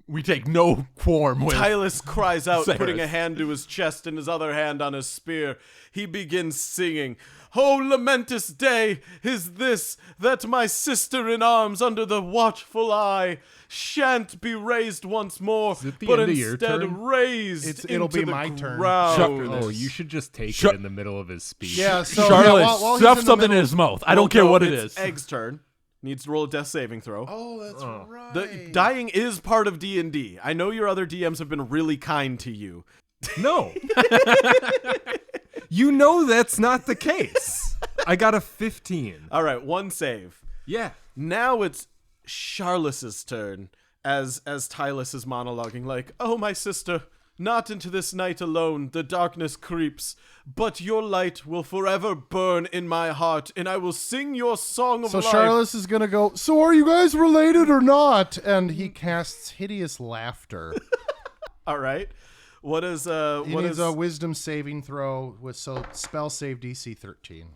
We take no quorum with. Tylus cries out, Sarah's. putting a hand to his chest and his other hand on his spear. He begins singing, "Oh, lamentous day is this, that my sister in arms under the watchful eye shan't be raised once more, it the but end of your instead turn? raised It'll into be the my turn. ground." Oh, you should just take Shut- it in the middle of his speech. Yeah, so Charlotte, yeah, while he's stuff in the something in middle- his mouth. I don't care No, what it it's is. Egg's turn. Needs to roll a death saving throw. Oh, that's right. The dying is part of D&D. I know your other DMs have been really kind to you. No. You know that's not the case. I got a 15. All right, one save. Yeah. Now it's Charles's turn as Tylus is monologuing like, "Oh, my sister, not into this night alone. The darkness creeps, but your light will forever burn in my heart, and I will sing your song of So life." Charles is gonna go, "So are you guys related or not?" And he casts hideous laughter. All right. What is He what needs is a wisdom saving throw with spell save DC 13.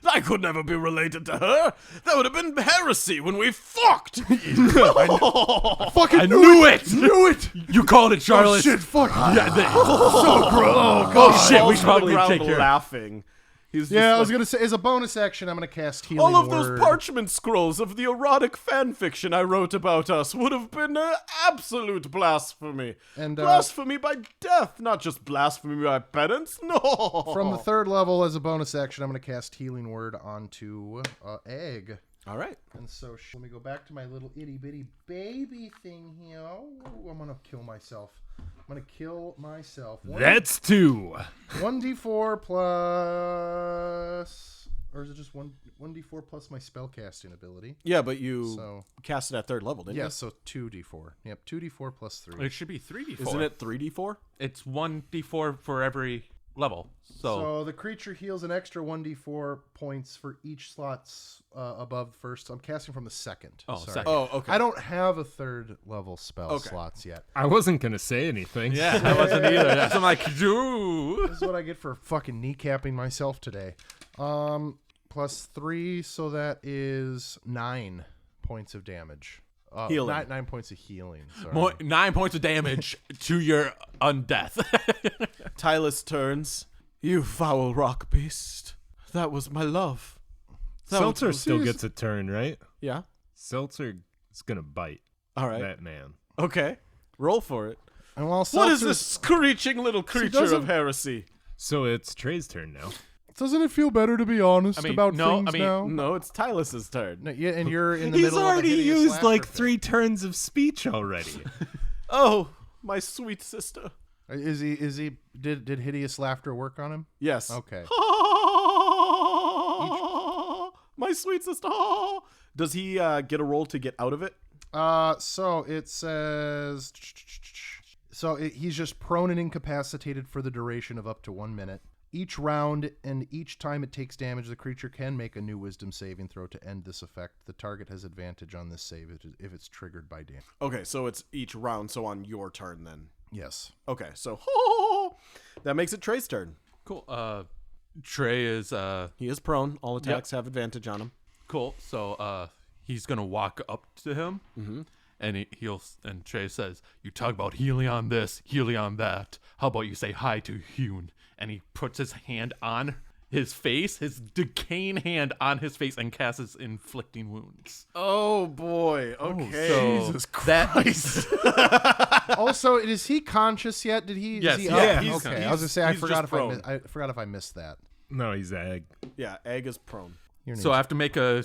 I could never be related to her. That would have been heresy when we fucked. Fucking I knew it! Knew it! You called it, Charlotte. Oh shit! Fuck! Yeah, so gross. oh shit, we Falls should to the probably ground take care. laughing. He's Yeah, just I was like, gonna say, as a bonus action, I'm gonna cast Healing all of those Word. parchment scrolls of the erotic fan fiction I wrote about us would have been absolute blasphemy. And, blasphemy by death, not just blasphemy by penance. No. From the 3rd level, as a bonus action, I'm gonna cast Healing Word onto Egg. All right. And so let me go back to my little itty bitty baby thing here. Oh, I'm gonna kill myself. I'm gonna kill myself. That's 2. 1d4 plus, or is it just 1d4 plus my spellcasting ability? Yeah, but you So cast it at 3rd level, didn't yeah, you? so 2d4. Yep, 2d4 plus 3. It should be 3d4. Isn't it 3d4? It's 1d4 for every level. So the creature heals an extra 1d4 points for each slots above the first. I'm casting from the 2nd. Oh, Sorry. second. Oh, okay. I don't have a 3rd level spell Okay. slots yet. I wasn't gonna say anything. Yeah, I wasn't either. That's I'm like, dude. This is what I get for fucking kneecapping myself today. Plus 3, so that is 9 points of damage. Healing. 9 points of healing. Sorry. 9 points of damage to your undeath. Tylus turns. You foul rock beast. That was my love. That Seltzer was- still gets a turn, right? Yeah. Seltzer is gonna bite All right. that man. Okay. Roll for it. And while What is Seltzer's- this screeching little creature doesn't- of heresy? So it's Trey's turn now. Doesn't it feel better to be honest I mean, about no, things I mean, now? No, it's Tylus's turn. No, yeah, and you're in the He's middle of a already hideous used laughter like fit. 3 turns of speech already. Oh, my sweet sister. Is he? Did hideous laughter work on him? Yes. Okay. My sweet sister. Does he get a roll to get out of it? So it says. So he's just prone and incapacitated for the duration of up to 1 minute. Each round and each time it takes damage, the creature can make a new wisdom saving throw to end this effect. The target has advantage on this save if it's triggered by damage. Okay, so it's each round, so on your turn then. Yes. Okay, so that makes it Trey's turn. Cool. Trey is He is prone. All attacks have advantage on him. cool. So he's gonna walk up to him, and and Trey says, "You talk about Helion this, Helion that. How about you say hi to Hewn?" And he puts his hand on his face, his decaying hand on his face, and casts inflicting wounds. Oh boy. Okay. So Jesus Christ. Also, is he conscious yet? Did he? Yes, Is he yeah, up? he's- okay. I was gonna say I he's forgot just if prone. I forgot if I missed that. No, he's Egg. Yeah, Egg is prone. Your So I name's- have to make a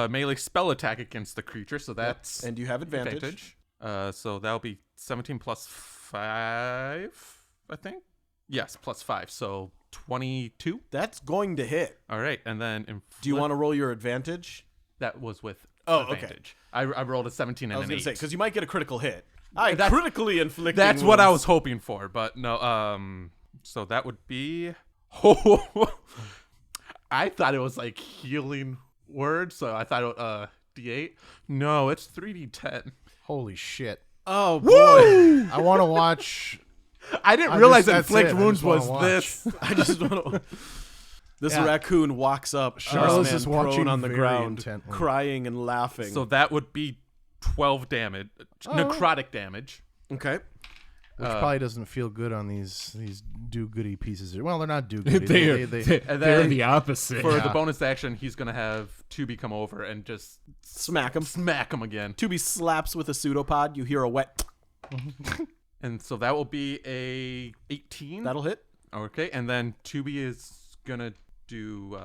melee spell attack against the creature. So that's And you have advantage. So that'll be 17 plus 5, I think. Yes, plus 5. So 22. That's going to hit. All right, and then Do you want to roll your advantage? That was with Oh, okay. advantage. I rolled a 17 and I was an going 8. to say, because you might get a critical hit. I That's- critically inflicting That's what I wounds. was hoping for, but no. So that would be. I thought it was like healing word, so I thought it D8. No, it's 3D10. Holy shit! Oh, boy. I want to watch. I didn't I realize just- that's inflict it. I wounds just wanna was watch. this. I just want to. This Yeah. raccoon walks up, Charles man is watching prone on the very ground, intently. crying and laughing. So that would be 12 damage, necrotic damage. okay. Which probably doesn't feel good on these do-goody pieces. Well, they're not do-goody. they're And they're then the opposite. For the bonus action, he's gonna have 2B come over and just Smack him. smack him again. 2B slaps with a pseudopod. You hear a wet. And so that will be a 18. That'll hit. Okay, and then 2B is gonna do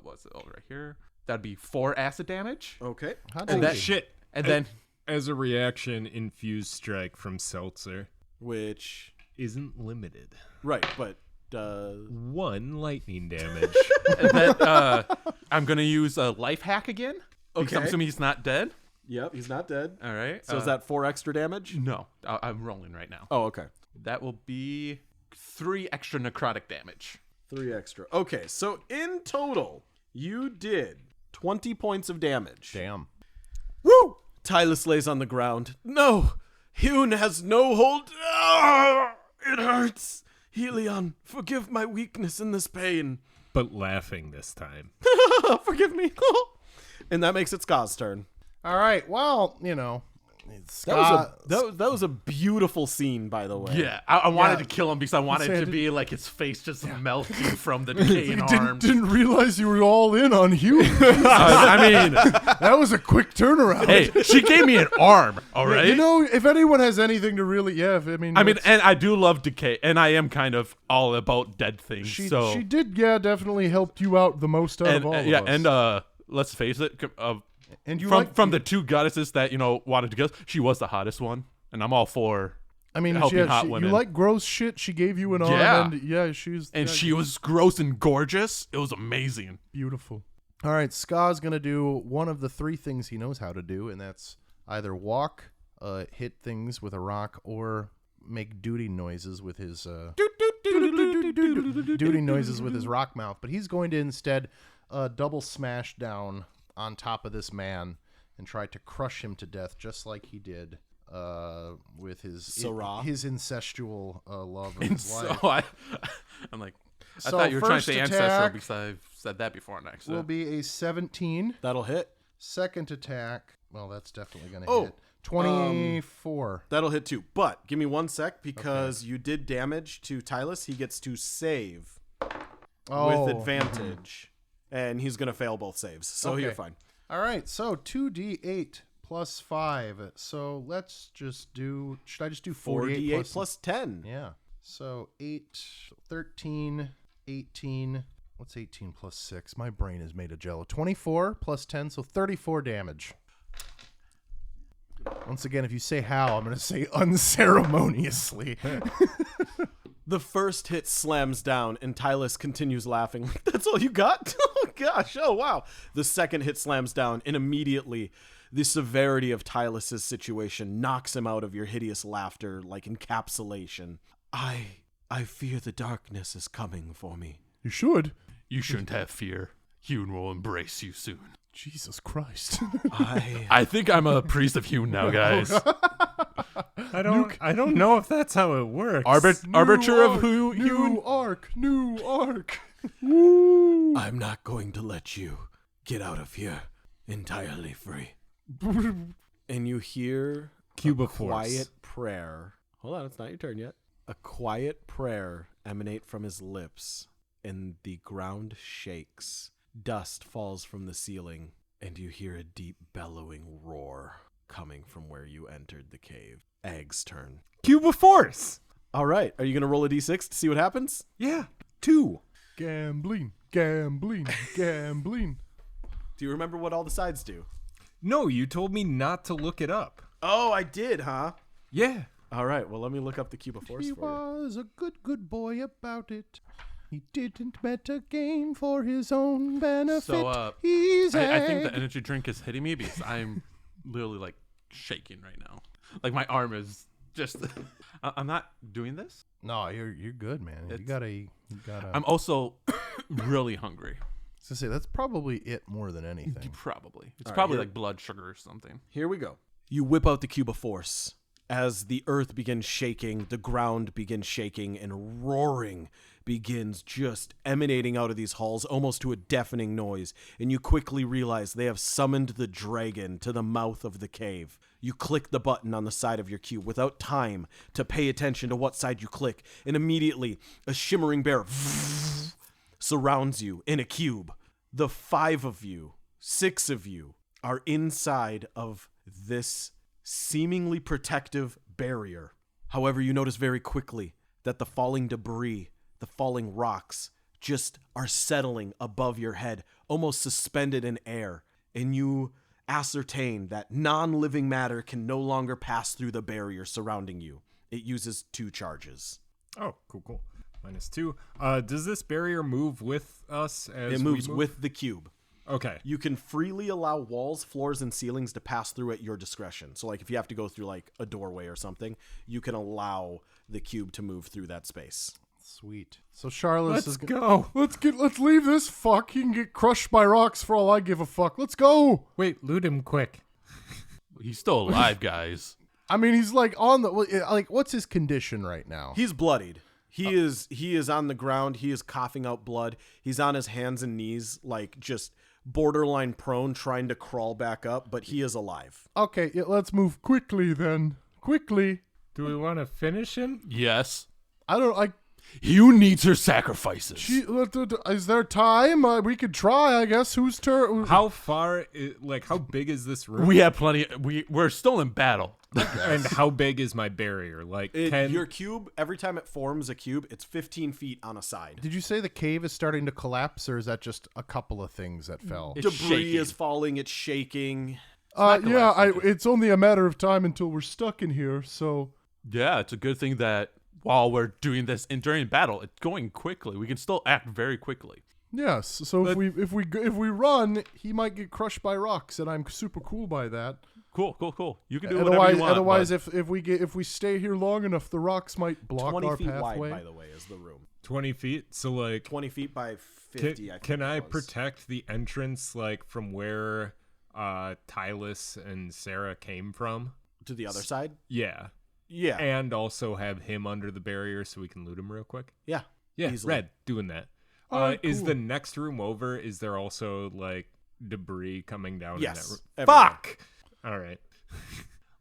what's it over right here? That'd be 4 acid damage. Okay. And that shit. And then As a reaction, infused strike from Seltzer Which, isn't limited. right, but 1 lightning damage. and then I'm gonna use a life hack again. Because I'm Okay. assuming he's not dead. yep, he's not dead. All right. So is that 4 extra damage? No, I'm rolling right now. Oh, okay. That will be 3 extra necrotic damage. 3 extra. Okay, so in total, you did 20 points of damage. Damn. Woo! Tylus lays on the ground. No! Hewn has no hold. Ah, it hurts. Helion, forgive my weakness in this pain. But laughing this time. Forgive me. And that makes it Ska's turn. All right. Well, That was a beautiful scene, by the way. Yeah, I wanted Yeah. to kill him because I wanted Say I to did- be like his face just melting from the decaying arms. Didn't realize you were all in on Hewn. I mean, That was a quick turnaround. hey, she gave me an arm, all right? You know, if anyone has anything to really, and I do love decay, and I am kind of all about dead things. she so did, definitely helped you out the most out and of all of yeah, us. and let's face it, And you from the two goddesses that wanted to kill us, she was the hottest one, and I'm all for. helping hot you women. like gross shit. She gave you an Yeah. arm, and She was gross and gorgeous. It was amazing. beautiful. All right, Ska's gonna do one of the three things he knows how to do, and that's either walk, hit things with a rock, or make duty noises with his duty noises with his rock mouth. But he's going to instead double smash down on top of this man and try to crush him to death, just like he did with his Syrah? his incestual love of And his so life. I'm like, I So thought you were trying to first say attack ancestral because I've said that before on Will accident. be a 17. That'll hit. Second attack, well, that's definitely going to Oh, hit. 24. That'll hit too. But give me 1 sec because you did damage to Tylus. He gets to save Oh. with advantage, and he's gonna fail both saves. So Okay. you're fine. All right, so 2d8 plus 5. So let's just do, should I just do 48 4d8 plus 10. Yeah. So 8, 13, 18. What's 18 plus 6? My brain is made of jello. 24 plus 10, so 34 damage. Once again, if you say how, I'm going to say unceremoniously. The first hit slams down, and Tylus continues laughing. Like, that's all you got? Oh, gosh. Oh, wow. The second hit slams down, and immediately the severity of Tylus's situation knocks him out of your hideous laughter, like encapsulation. I fear the darkness is coming for me. You should. You shouldn't have fear. Hewn will embrace you soon. Jesus Christ. I think I'm a priest of Hewn now, guys. I don't know if that's how it works. Arbiter of who New arc. New arc. I'm not going to let you get out of here entirely free. And you hear Cuba a Force. quiet prayer. Hold on, it's not your turn yet. A quiet prayer emanate from his lips, and the ground shakes. Dust falls from the ceiling, and you hear a deep bellowing roar coming from where you entered the cave. Egg's turn. Cuba Force. All right, are you going to roll a d6 to see what happens? Yeah. 2. Gambling. Gambling. Gambling. Do you remember what all the sides do? No, you told me not to look it up. Oh, I did, huh? Yeah. All right, well, let me look up the Cuba Force He for you. was a good boy about it. He didn't bet a game for his own benefit. So, He's I think the Egg. energy drink is hitting me because I'm literally like shaking right now. Like my arm is just. I'm not doing this. No, you're good, man. You gotta. I'm also really hungry. to say that's probably it more than anything. Probably. It's All right, probably here- like blood sugar or something. Here we go. You whip out the cube of force. As the earth begins shaking, the ground begins shaking, and roaring begins just emanating out of these halls almost to a deafening noise. And you quickly realize they have summoned the dragon to the mouth of the cave. You click the button on the side of your cube without time to pay attention to what side you click, and immediately a shimmering bear surrounds you in a cube. The 5 of you, 6 of you, are inside of this seemingly protective barrier. However, you notice very quickly that the falling debris, the falling rocks, just are settling above your head, almost suspended in air, and you ascertain that non-living matter can no longer pass through the barrier surrounding you. It uses 2 charges. Oh, cool. -2. Does this barrier move with us as It moves we move? with the cube. Okay. You can freely allow walls, floors, and ceilings to pass through at your discretion. So, like, if you have to go through, like, a doorway or something, you can allow the cube to move through that space. Sweet. So Charlotte Let's go. Let's leave this fuck. He can get crushed by rocks for all I give a fuck. Let's go. Wait, loot him quick. He's still alive, guys. I mean, he's like on the like. What's his condition right now? He's bloodied. He is on the ground. He is coughing out blood. He's on his hands and knees, like, just borderline prone, trying to crawl back up, but he is alive. Okay, yeah, let's move quickly then. Quickly. Do we want to finish him? Yes. Hewn needs her sacrifices. Is there time? We could try, I guess. Whose turn? How far? How big is this room? We have plenty. We're still in battle. And how big is my barrier? Your cube, every time it forms a cube, it's 15 feet on a side. Did you say the cave is starting to collapse, or is that just a couple of things that fell? It's Debris shaking. is falling, it's shaking. It's only a matter of time until we're stuck in here, so... Yeah, it's a good thing that while we're doing this and during battle, it's going quickly. We can still act very quickly. Yes, so if we run, he might get crushed by rocks, and I'm super cool by that. Cool. You can do whatever you want. Otherwise, if we stay here long enough, the rocks might block 20 our feet pathway. wide, by the way, is the room. 20 feet? So 20 feet by 50, I think can I it was. protect the entrance, from where Tylus and Sarah came from? To the other side? Yeah. Yeah. And also have him under the barrier so we can loot him real quick? Yeah. Yeah, Easily. Red, doing that. Alright, Is cool. the next room over? Is there also, debris coming down in that Yes. room? everywhere. Fuck! All right.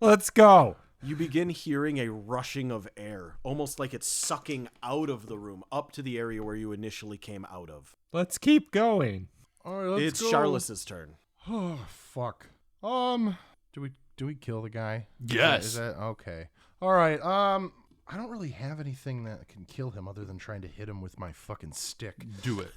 Let's go. You begin hearing a rushing of air, almost like it's sucking out of the room up to the area where you initially came out of. Let's keep going. All right, let's It's go. Charles's turn. Oh fuck. Do we kill the guy? Yes. Is that okay? All right. I don't really have anything that can kill him other than trying to hit him with my fucking stick. Do it.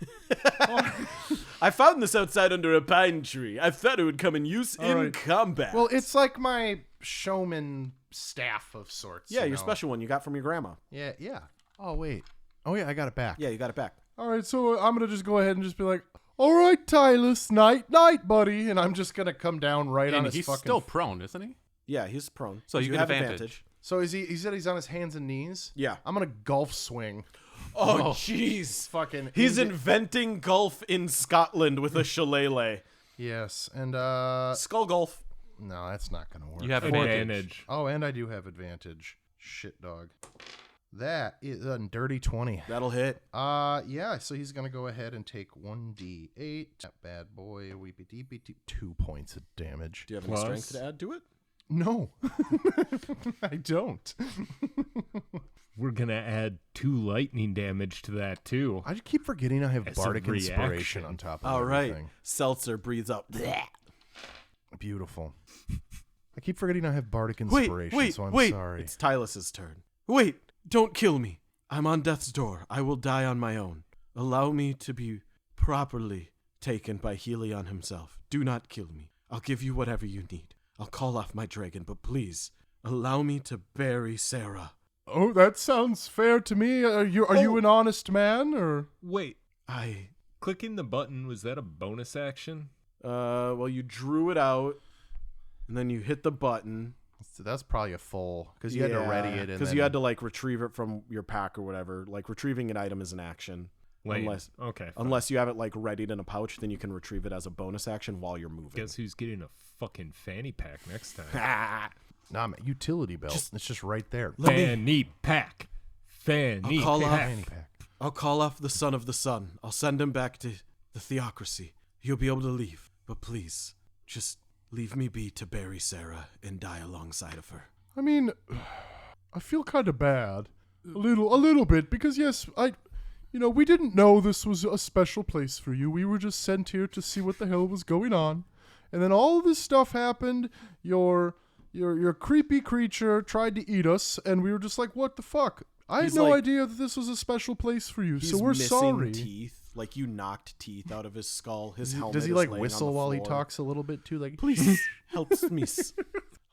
I found this outside under a pine tree. I thought it would come in use in right. combat. Well, it's like my showman staff of sorts. yeah, you your know? special one you got from your grandma. Yeah. Oh wait. Oh yeah, I got it back. Yeah, you got it back. All right, so I'm gonna just go ahead and just be like, "All right, Tylus, night, buddy," and I'm just gonna come down right on And his he's fucking. still prone, isn't he? Yeah, he's prone. So you get have advantage. So is he? He said he's on his hands and knees. Yeah. I'm gonna golf swing. Oh, jeez. Fucking. He's inventing golf in Scotland with a shillelagh. Yes, and Skull golf. no, that's not gonna work. You have Advantage. Oh, and I do have advantage. Shit, dog. That is a dirty 20. That'll hit. Yeah. So he's gonna go ahead and take 1d8. That bad boy. Weepy deepy. 2 points of damage. Do you have any Plus- strength to add to it? No, I don't. We're going to add 2 lightning damage to that, too. I just keep forgetting I have As a bardic inspiration reaction. on top of All right. everything. Seltzer breathes out. Blech. Beautiful. I keep forgetting I have bardic Wait, inspiration, so I'm wait. sorry. It's Tylus's turn. Wait, don't kill me. I'm on death's door. I will die on my own. Allow me to be properly taken by Helion himself. Do not kill me. I'll give you whatever you need. I'll call off my dragon, but please, allow me to bury Sarah. Oh, that sounds fair to me. Are you an honest man, or? Wait, I, clicking the button, was that a bonus action? well, you drew it out, and then you hit the button. So that's probably a full, because you had to ready it. Because you had to, retrieve it from your pack or whatever. Retrieving an item is an action. Okay. Unless you have it, readied in a pouch, then you can retrieve it as a bonus action while you're moving. Guess who's getting a fucking fanny pack next time? Nah, man, utility belt. It's just right there. Fanny pack. Fanny I'll call pack. off- Fanny pack. I'll call off the son of the sun. I'll send him back to the theocracy. He'll be able to leave. But please, just leave me be to bury Sarah and die alongside of her. I mean, I feel kind of bad, a little bit, because yes, we didn't know this was a special place for you. We were just sent here to see what the hell was going on, and then all this stuff happened. Your creepy creature tried to eat us, and we were just like, what the fuck? I had He's no like- idea that this was a special place for you, He's so we're missing sorry. teeth. You knocked teeth out of his skull. His helmet Does he is laying on whistle the while he floor. talks a little bit too? Like, Please, help me.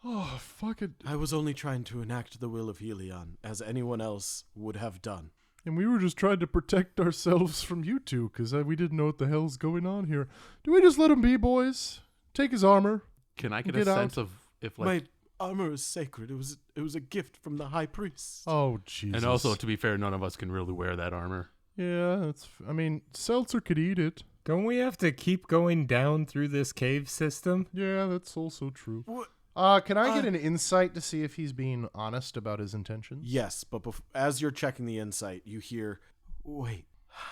oh fuck it. I was only trying to enact the will of Helion, as anyone else would have done. And we were just trying to protect ourselves from you two, because we didn't know what the hell's going on here. Do we just let him be, boys? Take his armor. Can I get Get a out. sense of if My armor is sacred. It was a gift from the high priest. Oh, Jesus. and also to be fair, none of us can really wear that armor. Yeah, Seltzer could eat it. Don't we have to keep going down through this cave system? Yeah, that's also true. What? Can I get an insight to see if he's being honest about his intentions? Yes, but as you're checking the insight, you hear, wait,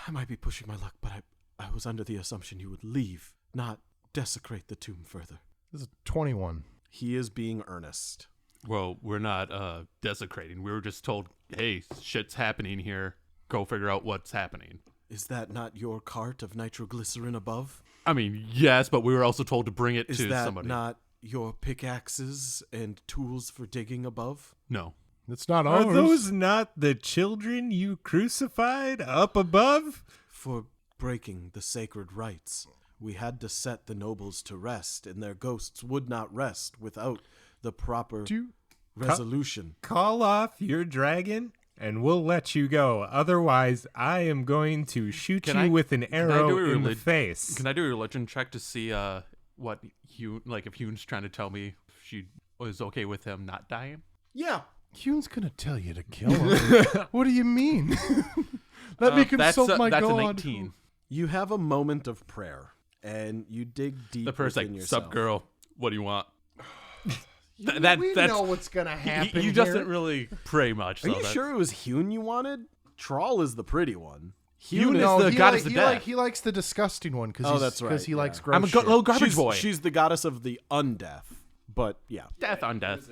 I might be pushing my luck, but I was under the assumption you would leave. not desecrate the tomb further. This is 21. He is being earnest. Well, we're not desecrating. We were just told, hey, shit's happening here. Go figure out what's happening. Is that not your cart of nitroglycerin above? I mean, yes, but we were also told to bring it Is to that somebody. not your pickaxes and tools for digging above? No. It's not Are ours. those not the children you crucified up above? For breaking the sacred rites, we had to set the nobles to rest, and their ghosts would not rest without the proper resolution. Call off your dragon, and we'll let you go. Otherwise, I am going to shoot Can you I- with an can I arrow do a in the relig- face. Can I do a religion check to see what Hewn, like if Hewn's trying to tell me if she was okay with him not dying? Yeah. Hewn's gonna tell you to kill him. What do you mean? Let me consult my that's God. a 19. You have a moment of prayer, and you dig deep The person's within like, yourself. "Sup, girl? What do you want?" We that's know what's gonna happen. he here. doesn't really pray much. Are so you that's- sure it was Hewn you wanted? Troll is the pretty one. Hewn is No, the he goddess like, of he death. like he likes the disgusting one because that's right, Because he yeah. likes gross. I'm a shit. little garbage she's, boy. She's the goddess of the undeath. But yeah, Death on death.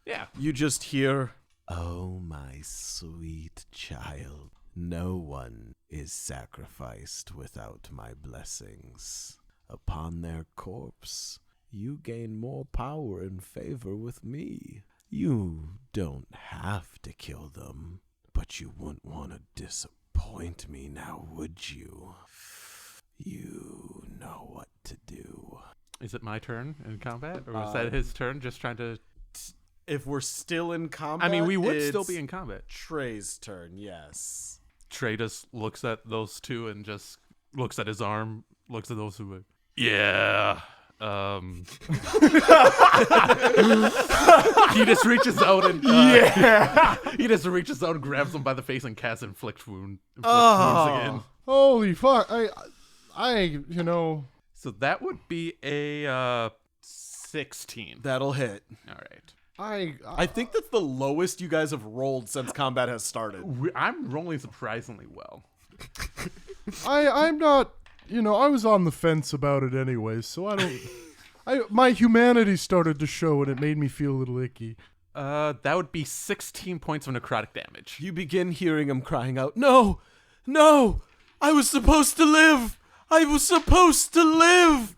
Yeah. you just hear, "Oh, my sweet child, no one is sacrificed without my blessings. Upon their corpse, you gain more power and favor with me. You don't have to kill them, but you wouldn't want to disappoint me now, would you? You know what to do." Is it my turn in combat, or was that his turn? Just trying to. If we're still in combat, I mean, we would still it's be in combat. Trey's turn, yes. Trey just looks at those two and just looks at his arm, looks at those who would. Yeah. He just reaches out and he just reaches out and grabs him by the face and casts inflict wounds again. Holy fuck! You know. So that would be a 16. That'll hit. All right. I think that's the lowest you guys have rolled since combat has started. I'm rolling surprisingly well. I'm not. You know, I was on the fence about it anyways, so I don't. My humanity started to show, and it made me feel a little icky. That would be 16 points of necrotic damage. You begin hearing him crying out, "No! No! I was supposed to live! I was supposed to live!"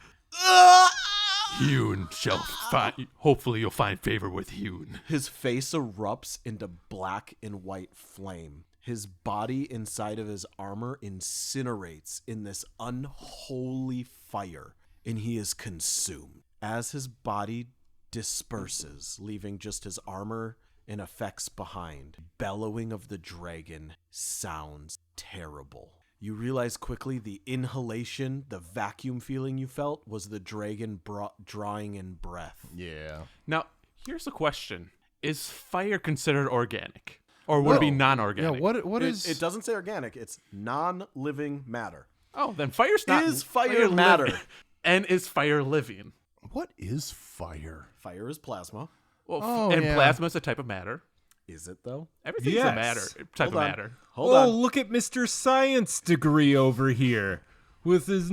Hewn shall find. Hopefully, you'll find favor with Hewn. His face erupts into black and white flame. His body inside of his armor incinerates in this unholy fire, and he is consumed. As his body disperses, leaving just his armor and effects behind, bellowing of the dragon sounds terrible. You realize quickly the inhalation, the vacuum feeling you felt was the dragon drawing in breath. Yeah. Now, here's a question: is fire considered organic, or would it be Yeah. non-organic? What is? It doesn't say organic, it's non-living matter. Oh, then fire's not. Is fire matter? living. And is fire living? What is fire? Fire is plasma. Well, Oh, and yeah. plasma is a type of matter. Is it though? Everything's a Yes. matter type of Hold on. matter. Hold Oh, on. look at Mr. Science degree over here with his.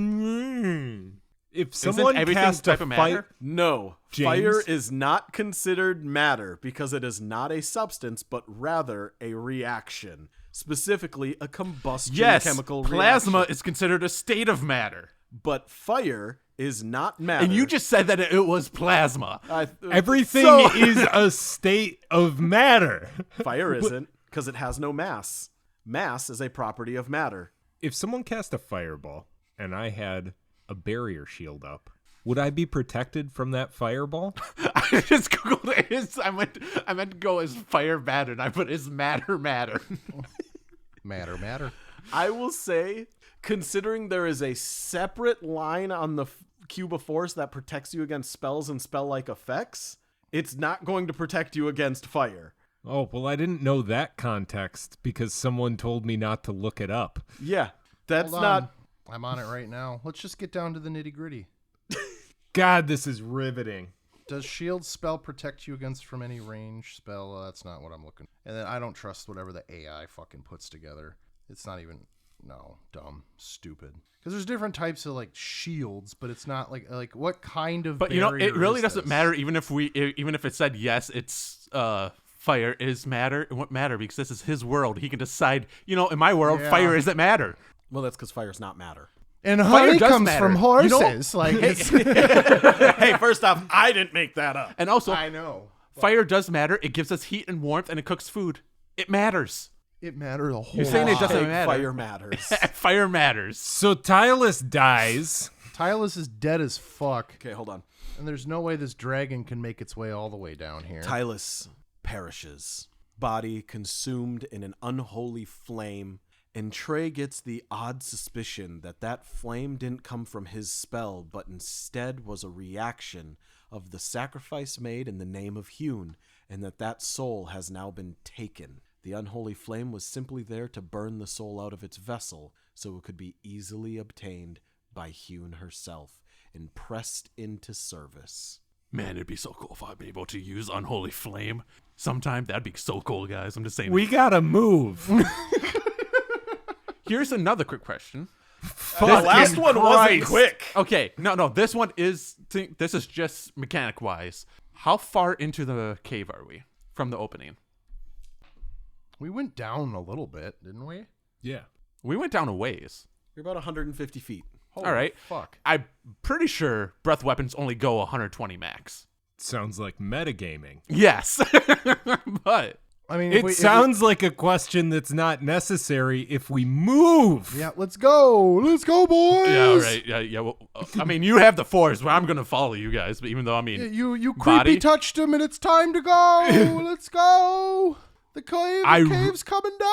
If someone everything cast type a of fight, matter? No, James? fire is not considered matter because it is not a substance, but rather a reaction. Specifically, a combustion Yes, chemical plasma reaction. is considered a state of matter. But fire is not matter. And you just said that it was plasma. everything So- is a state of matter. Fire isn't because it has no mass. Mass is a property of matter. If someone cast a fireball and I had a barrier shield up, would I be protected from that fireball? I just googled it. I meant to go as fire matter, and I put is matter. Matter. I will say, considering there is a separate line on the cube of force that protects you against spells and spell-like effects, it's not going to protect you against fire. Oh, well, I didn't know that context because someone told me not to look it up. Yeah, that's Hold on. not. I'm on it right now. Let's just get down to the nitty gritty. God, this is riveting. Does shield spell protect you against from any range spell? That's not what I'm looking. And then I don't trust whatever the AI fucking puts together. It's not even. No, dumb, stupid. Because there's different types of like shields, but it's not like what kind of. But you know, barrier it really is doesn't this? matter even if it said yes, it's fire is matter. It won't matter because this is his world. He can decide. You know, in my world, Yeah. fire isn't matter. Well, that's because fire's not matter. And Fire honey does comes matter. from You know- horses. Like it's, Hey, first off, I didn't make that up. And also, I know fire does matter. It gives us heat and warmth, and it cooks food. It matters. it matters a whole You're saying it lot. doesn't matter. Fire matters. Fire matters. So Tylus dies. Tylus is dead as fuck, Okay, hold on. and there's no way this dragon can make its way all the way down here. Tylus perishes, body consumed in an unholy flame, and Trey gets the odd suspicion that that flame didn't come from his spell, but instead was a reaction of the sacrifice made in the name of Hewn, and that soul has now been taken. The unholy flame was simply there to burn the soul out of its vessel, so it could be easily obtained by Hewn herself and pressed into service. Man, it'd be so cool if I'm able to use unholy flame. Sometime that'd be so cool, guys. I'm just saying. We gotta move. Here's another quick question. The last one wasn't Christ. quick. Okay, no. This one is. This is just mechanic wise. How far into the cave are we from the opening? We went down a little bit, didn't we? Yeah. We went down a ways. You're about 150 feet. Holy All right. fuck. I'm pretty sure breath weapons only go 120 max. Sounds like metagaming. Yes, but I mean, It sounds like a question that's not necessary if we move. yeah, let's go, boys. yeah, all right, yeah. Well, I mean, you have the force, but I'm gonna follow you guys. But even though I mean, You Body? creepy touched him, and it's time to go. Let's go. The cave's coming down.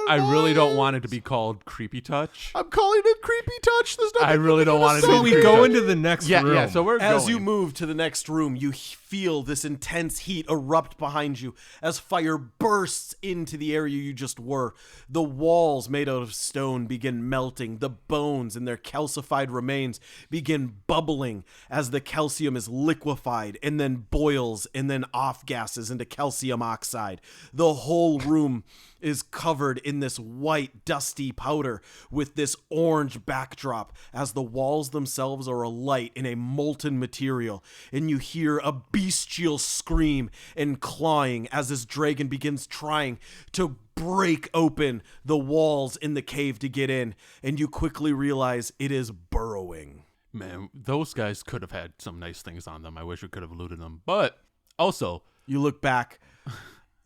I really don't boys. want it to be called creepy touch. I'm calling it creepy touch. There's nothing I really don't want it to So be we creepy go touch. into the next Yeah, room. yeah. So we're As going. you move to the next room, you feel this intense heat erupt behind you as fire bursts into the area you just were. The walls made out of stone begin melting. The bones and their calcified remains begin bubbling as the calcium is liquefied and then boils and then off gases into calcium oxide. The whole room is covered in this white, dusty powder with this orange backdrop as the walls themselves are alight in a molten material. And you hear a bestial scream and clawing as this dragon begins trying to break open the walls in the cave to get in. And you quickly realize it is burrowing. Man, those guys could have had some nice things on them. I wish we could have looted them. But also, You look back,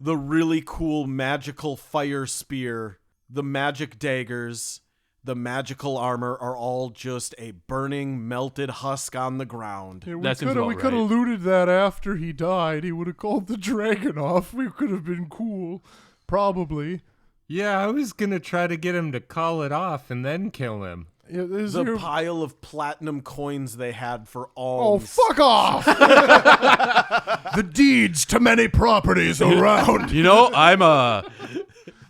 the really cool magical fire spear, the magic daggers, the magical armor are all just a burning, melted husk on the ground. Yeah, That seems about we could have right. looted that after he died. He would have called the dragon off. We could have been cool. Probably. Yeah, I was gonna try to get him to call it off and then kill him. Yeah, is The there- pile of platinum coins they had for Oh, alms. fuck off! The deeds to many properties around. you know,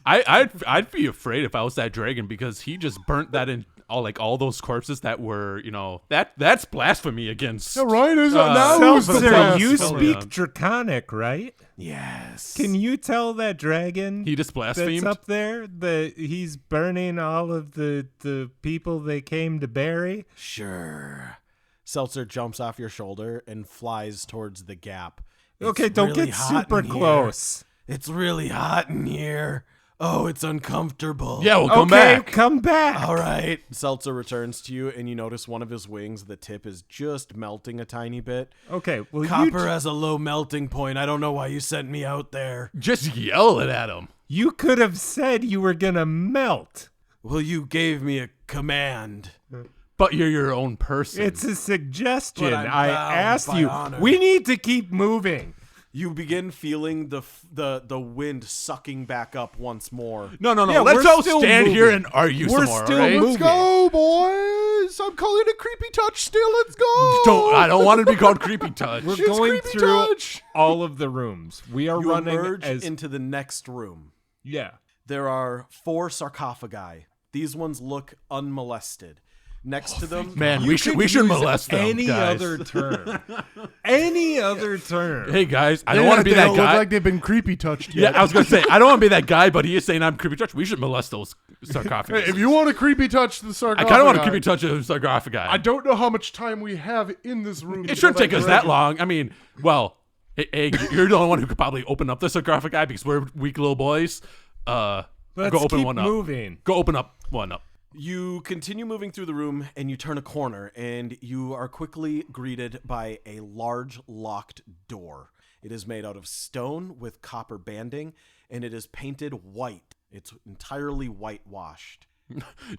I'd be afraid if I was that dragon because he just burnt that in all those corpses that were, that's blasphemy against. Yeah, right? Is now who's the Sir, you blasphemy? speak Draconic, right? Yes. Can you tell that dragon He just that's blasphemed. up there that he's burning all of the people they came to bury? Sure. Seltzer jumps off your shoulder and flies towards the gap. Okay, It's don't really get hot super in here. close. It's really hot in here. Oh, it's uncomfortable. Yeah, we'll come Okay, back. come back. All right. Seltzer returns to you, and you notice one of his wings, the tip, is just melting a tiny bit. Okay, well, Copper has a low melting point. I don't know why you sent me out there. Just yell it at him. you could have said you were gonna melt. Well, you gave me a command. But you're your own person. It's a suggestion. But I'm I bound asked by you. honor. We need to keep moving. You begin feeling the wind sucking back up once more. no. Yeah, Let's we're all still stand here moving. and argue We're some more. still all right? moving. Let's go, boys. I'm calling it creepy touch still. Let's go. I don't want it to be called creepy touch. We're It's going creepy through touch. all of the rooms. We are You running emerge as into the next room. yeah. There are 4 sarcophagi. These ones look unmolested. Next to them, Man, You we should could use molest them, any guys. other term. Any other term. Hey guys, I don't want to be They that don't look guy. like they've been creepy touched Yeah, yet. I was gonna say I don't want to be that guy, but he is saying I'm creepy touch. We should molest those sarcophagus. If you want to creepy touch the I sarcophagus, kind of want to creepy touch a sarcophagus. I don't know how much time we have in this room. It shouldn't take us that long. I mean, well, hey, you're the only one who could probably open up the sarcophagi because we're weak little boys. Let's go open keep one up. moving. Go open up one up. you continue moving through the room and you turn a corner and you are quickly greeted by a large locked door. It is made out of stone with copper banding and it is painted white. It's entirely whitewashed.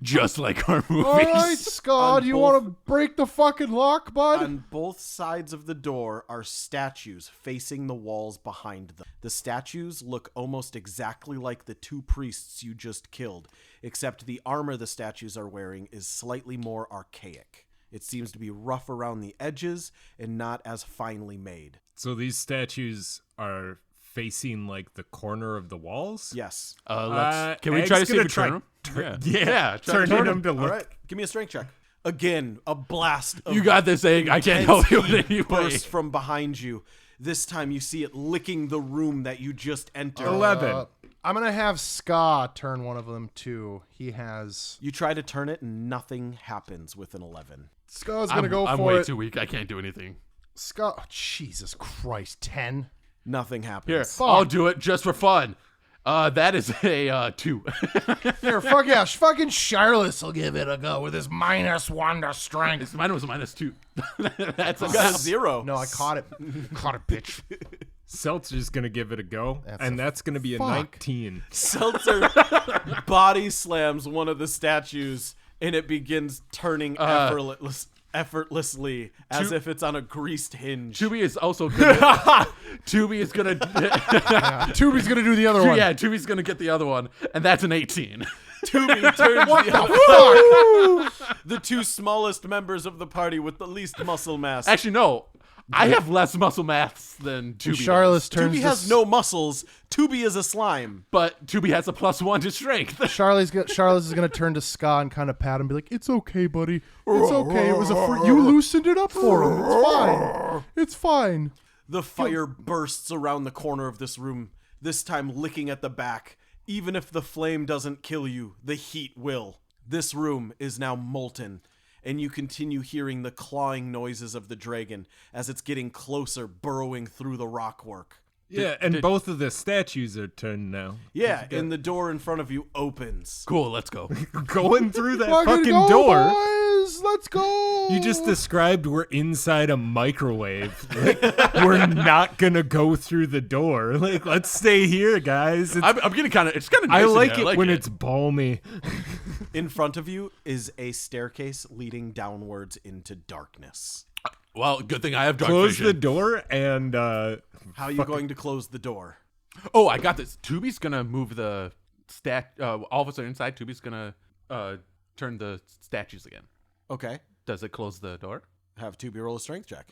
Just like our movies. All right, Scott, On you both- want to break the fucking lock, bud? On both sides of the door are statues facing the walls behind them. The statues look almost exactly like the two priests you just killed, except the armor the statues are wearing is slightly more archaic. It seems to be rough around the edges and not as finely made. So these statues are facing like the corner of the walls? Yes. Can we Egg's try to see if gonna we turn them? Yeah, try to turning turn them to All look. right. Give me a strength check. Again, a blast of You got this, Egg. I can't help you in any way. burst from behind you. This time you see it licking the room that you just entered. 11. I'm going to have Ska turn one of them, too. He has... You try to turn it and nothing happens with an 11. Ska's going to go I'm for way it. too weak. I can't do anything. Ska... Oh, Jesus Christ, 10? Nothing Here, happens. I'll do it just for fun. That is a 2. Here, fuck yeah. Fucking Charlotte will give it a go with his -1 to strength. Mine was a -2. That's a Got a 0. No, I caught it. Caught it, bitch. Seltzer's going to give it a go, That's and that's going to be a fuck. 19. Seltzer body slams one of the statues and it begins turning effortlessly as if it's on a greased hinge. Tubi is also gonna. Tubi is gonna. Tubi's going to do the other one. Yeah, Tubi's gonna get the other one, and that's an 18. Tubi turns the other. The two smallest members of the party with the least muscle mass. Actually, no. I have less muscle mass than Tubi. Charlotte does. turns Tubi has no muscles. Tubi is a slime. But Tubi has a +1 to strength. Charlotte's is going to turn to Ska and kind of pat him and be like, "It's okay, buddy. It's okay. It was you loosened it up for him. It's fine. It's fine." The fire bursts around the corner of this room, this time licking at the back. Even if the flame doesn't kill you, the heat will. This room is now molten, and you continue hearing the clawing noises of the dragon as it's getting closer, burrowing through the rockwork. Yeah, and both of the statues are turned now. Yeah, and the door in front of you opens. Cool, let's go. Going through that Fucking fucking go, door. boys. Let's go. You just described we're inside a microwave. Like, we're not gonna go through the door. Like, let's stay here, guys. It's, I'm getting kind of. It's kind of. Nice I in like here. it when it's balmy. In front of you is a staircase leading downwards into darkness. Well, good thing I have dark Close vision. the door and How are you going to close the door? Oh, I got this. Tubi's gonna move the all of us are inside. Tubi's gonna turn the statues again. Okay. Does it close the door? Have Tubi roll a strength check.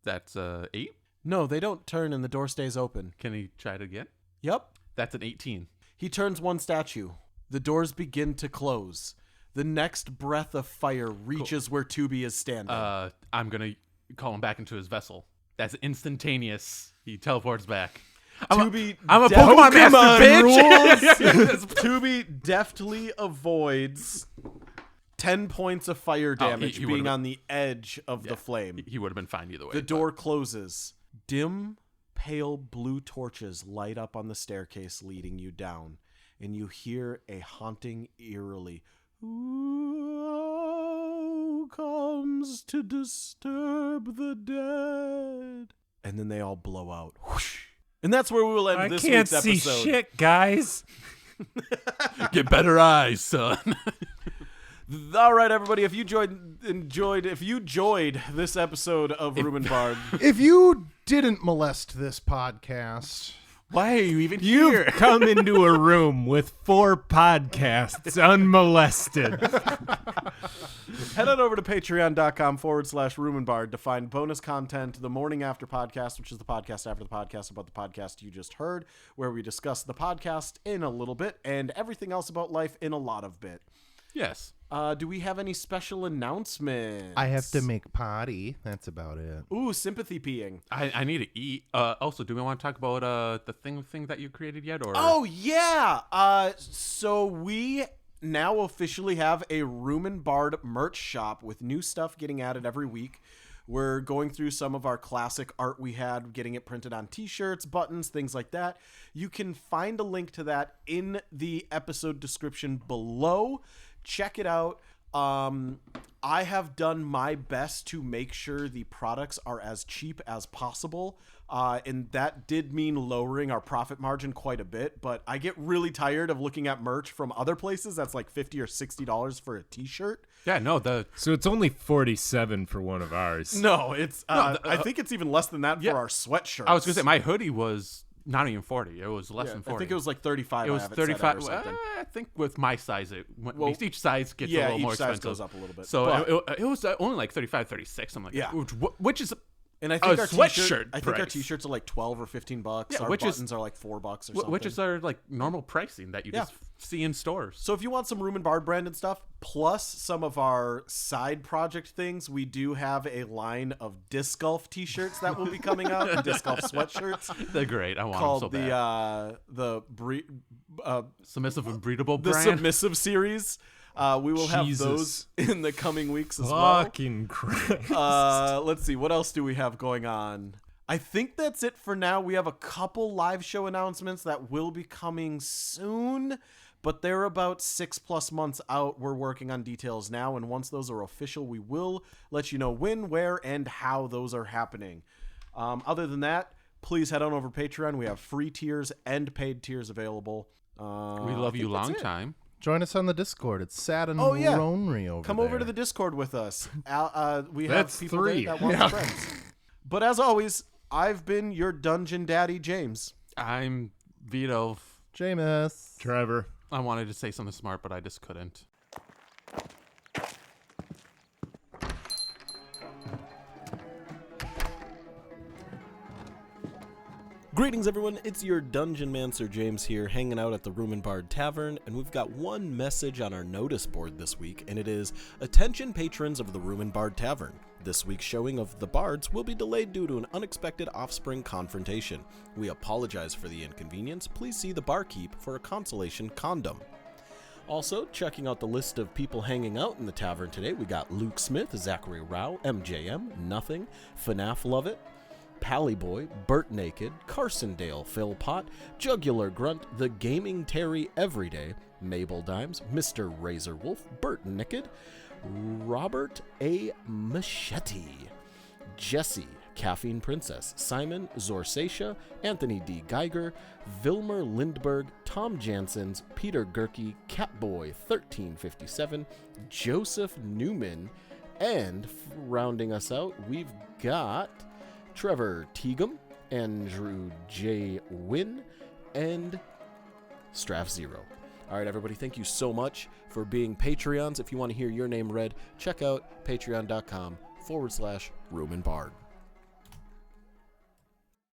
That's 8. No, they don't turn and the door stays open. Can he try it again? Yep. That's an 18. He turns one statue. The doors begin to close. The next breath of fire reaches where Tubi is standing. I'm gonna call him back into his vessel. That's instantaneous. He teleports back. I'm a Pokemon master, bitch. Tubi deftly avoids 10 points of fire damage he being would've- on the edge of the flame. He would have been fine either way. The door closes. Dim, pale blue torches light up on the staircase leading you down, and you hear a haunting eerily, "Who comes to disturb the dead?" And then they all blow out. Whoosh. And that's where we will end I this can't week's see episode. shit, guys. Get better eyes, son. All right, everybody. If you enjoyed this episode of Room and Bard, If you didn't molest this podcast, Why are you even You've here? come into a room with 4 podcasts unmolested. head on over to patreon.com/Room and Bard to find bonus content, the Morning After podcast, which is the podcast after the podcast about the podcast you just heard, where we discuss the podcast in a little bit and everything else about life in a lot of bit. Yes. Do we have any special announcements? I have to make potty. That's about it. Ooh, sympathy peeing. I need to eat. Also, do we want to talk about the thing that you created yet? Or Oh, yeah. So we now officially have a Room and Bard merch shop with new stuff getting added every week. We're going through some of our classic art we had, getting it printed on t-shirts, buttons, things like that. You can find a link to that in the episode description below. Check it out. I have done my best to make sure the products are as cheap as possible. And that did mean lowering our profit margin quite a bit, but I get really tired of looking at merch from other places that's like $50 or $60 for a t-shirt. yeah, no, So it's only 47 for one of ours. No, it's I think it's even less than that yeah. for our sweatshirts. I was gonna say my hoodie was not even 40. It was less than 40. I think it was like 35. It was I have set at 35. or something. I think with my size, each size gets a Yeah, little more each size expensive. goes up a little bit. So But- it was only like 35, 36, something like Yeah. that. Which is And I think a our sweatshirt I think our price. t-shirts are like $12 or $15. Yeah, Our which is- buttons are like $4 or something. which is our like normal pricing that you Yeah. just see in stores. So if you want some Room and Bard branded stuff, plus some of our side project things, we do have a line of disc golf t-shirts that will be coming out, and disc golf sweatshirts They're great. I want called them so bad. the Submissive and breedable the brand. Submissive series. We will have Jesus. those in the coming weeks as well. Fucking Christ. Let's see. What else do we have going on? I think that's it for now. We have a couple live show announcements that will be coming soon, but they're about 6+ months out. We're working on details now, and once those are official, we will let you know when, where, and how those are happening. Other than that, please head on over to Patreon. We have free tiers and paid tiers available. We love you long time. Join us on the Discord. It's sad and Oh, yeah. lonely over Come there. over to the Discord with us. We have That's people 3. there that want friends. But as always, I've been your Dungeon Daddy, James. I'm Vito. Jameis. Trevor. I wanted to say something smart, but I just couldn't. Greetings, everyone. It's your Dungeon Man, Sir James here, hanging out at the Room and Bard Tavern, and we've got one message on our notice board this week, and it is, attention patrons of the Room and Bard Tavern. This week's showing of The Bards will be delayed due to an unexpected offspring confrontation. We apologize for the inconvenience. Please see the barkeep for a consolation condom. Also, checking out the list of people hanging out in the tavern today, we got Luke Smith, Zachary Rao, MJM, Nothing, FNAF Lovett, Pally Boy, Burt Naked, Carson Dale, Phil Pot, Jugular Grunt, The Gaming Terry Everyday, Mabel Dimes, Mr. Razor Wolf, Burt Naked, Robert A. Machete, Jesse, Caffeine Princess, Simon Zorsatia, Anthony D. Geiger, Vilmer Lindberg, Tom Jansens, Peter Gerke, Catboy 1357, Joseph Newman, and rounding us out, we've got Trevor Teagham, Andrew J. Wynn, and Straff Zero. All right, everybody, thank you so much for being Patreons. If you want to hear your name read, check out patreon.com/Room and Bard.